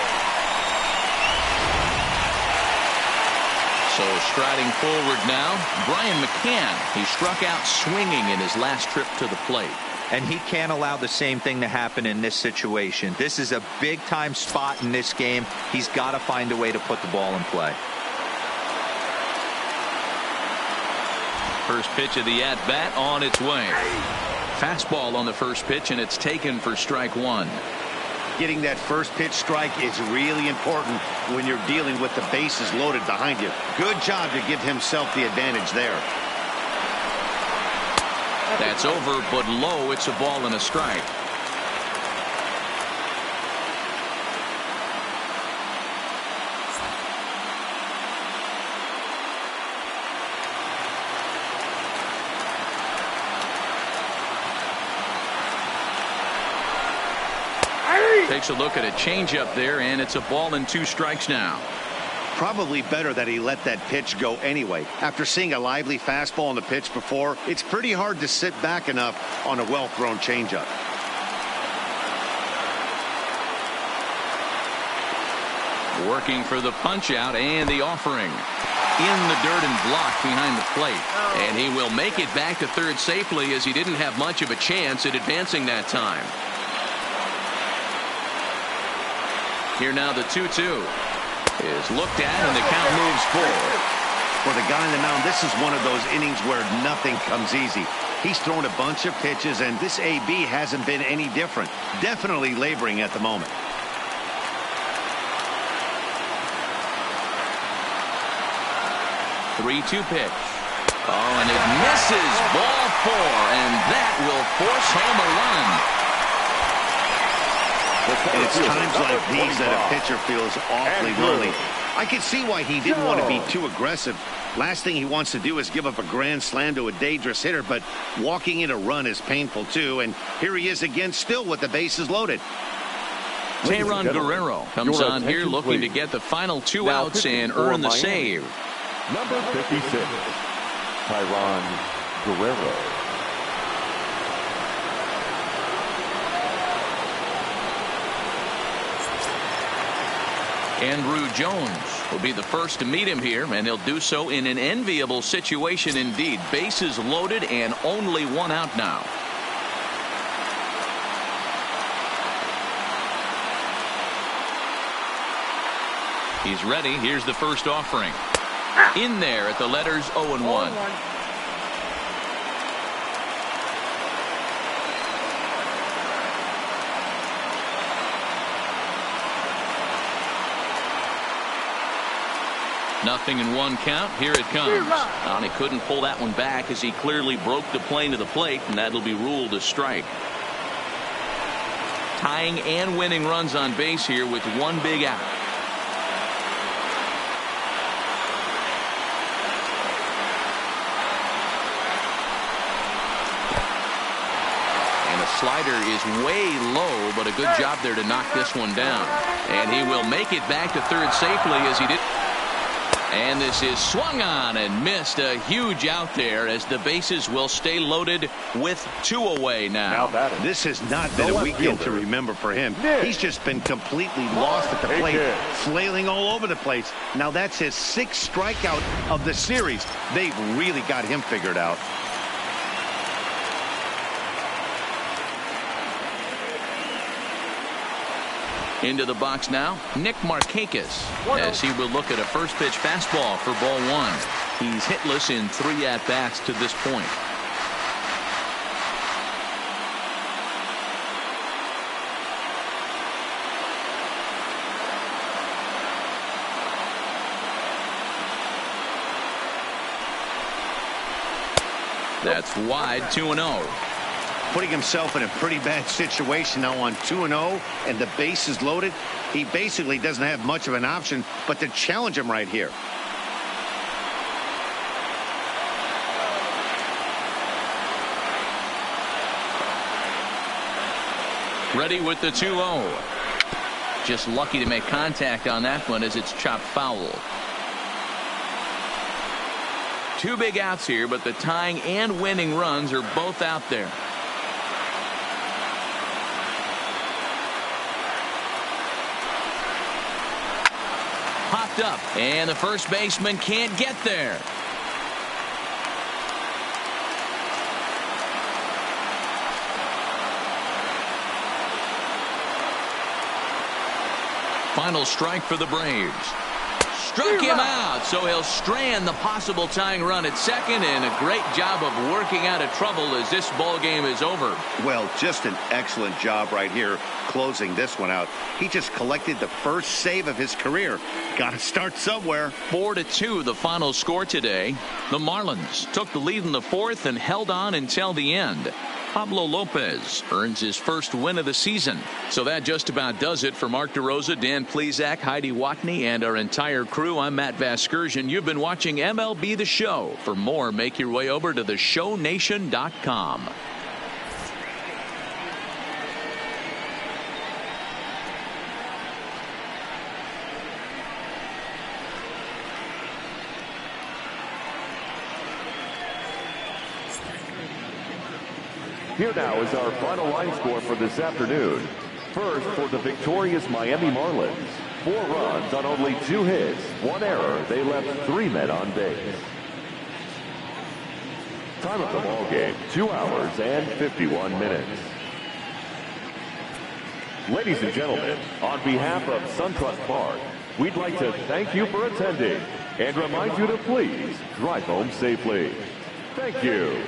So striding forward now, Brian McCann. He struck out swinging in his last trip to the plate. And he can't allow the same thing to happen in this situation. This is a big-time spot in this game. He's got to find a way to put the ball in play. First pitch of the at-bat on its way. Fastball on the first pitch, and it's taken for strike 1. Getting that first pitch strike is really important when you're dealing with the bases loaded behind you. Good job to give himself the advantage there. That's over, but low. It's a ball and a strike. Takes a look at a changeup there, and it's a ball and 2 strikes now. Probably better that he let that pitch go anyway. After seeing a lively fastball on the pitch before, it's pretty hard to sit back enough on a well-thrown changeup. Working for the punch out and the offering. In the dirt and blocked behind the plate. And he will make it back to third safely, as he didn't have much of a chance at advancing that time. Here now the 2-2. Is looked at, and the count moves forward. For the guy on the mound, this is one of those innings where nothing comes easy. He's thrown a bunch of pitches, and this AB hasn't been any different. Definitely laboring at the moment. Three-two pitch. Oh, and it misses. Ball 4, and that will force home a run. And it's times like these that a pitcher feels awfully lonely. I can see why he didn't want to be too aggressive. Last thing he wants to do is give up a grand slam to a dangerous hitter, but walking in a run is painful too. And here he is again, still with the bases loaded. Tayron Guerrero comes on here looking to get the final 2 outs and earn the save. Number 56, Tayron Guerrero. Andrew Jones will be the first to meet him here, and he'll do so in an enviable situation indeed. Bases loaded and only 1 out now. He's ready. Here's the first offering. In there at the letters 0-1. Nothing in one count. Here it comes. And he couldn't pull that one back as he clearly broke the plane to the plate, and that'll be ruled a strike. Tying and winning runs on base here with one big out. And the slider is way low, but a good job there to knock this one down. And he will make it back to third safely as he did. And this is swung on and missed. A huge out there as the bases will stay loaded with 2 away now. This has not been a weekend to remember for him. He's just been completely lost at the plate, flailing all over the place. Now that's his 6th strikeout of the series. They've really got him figured out. Into the box now, Nick Markakis, as he will look at a first pitch fastball for ball 1. He's hitless in 3 at-bats to this point. That's wide, 2-0. Putting himself in a pretty bad situation now on 2-0 and the base is loaded. He basically doesn't have much of an option but to challenge him right here. Ready with the 2-0. Just lucky to make contact on that one as it's chopped foul. 2 big outs here, but the tying and winning runs are both out there. Popped up, and the first baseman can't get there. Final strike for the Braves. Struck him out, so he'll strand the possible tying run at second, and a great job of working out of trouble as this ball game is over. Well, just an excellent job right here closing this one out. He just collected the first save of his career. Got to start somewhere. 4-2 the final score today. The Marlins took the lead in the 4th and held on until the end. Pablo Lopez earns his first win of the season. So that just about does it for Mark DeRosa, Dan Plesac, Heidi Watney, and our entire crew. I'm Matt Vasgersian. You've been watching MLB The Show. For more, make your way over to theshownation.com. Here now is our final line score for this afternoon. First, for the victorious Miami Marlins. 4 runs on only 2 hits, 1 error. They left 3 men on base. Time of the ball game, 2 hours and 51 minutes. Ladies and gentlemen, on behalf of SunTrust Park, we'd like to thank you for attending and remind you to please drive home safely. Thank you.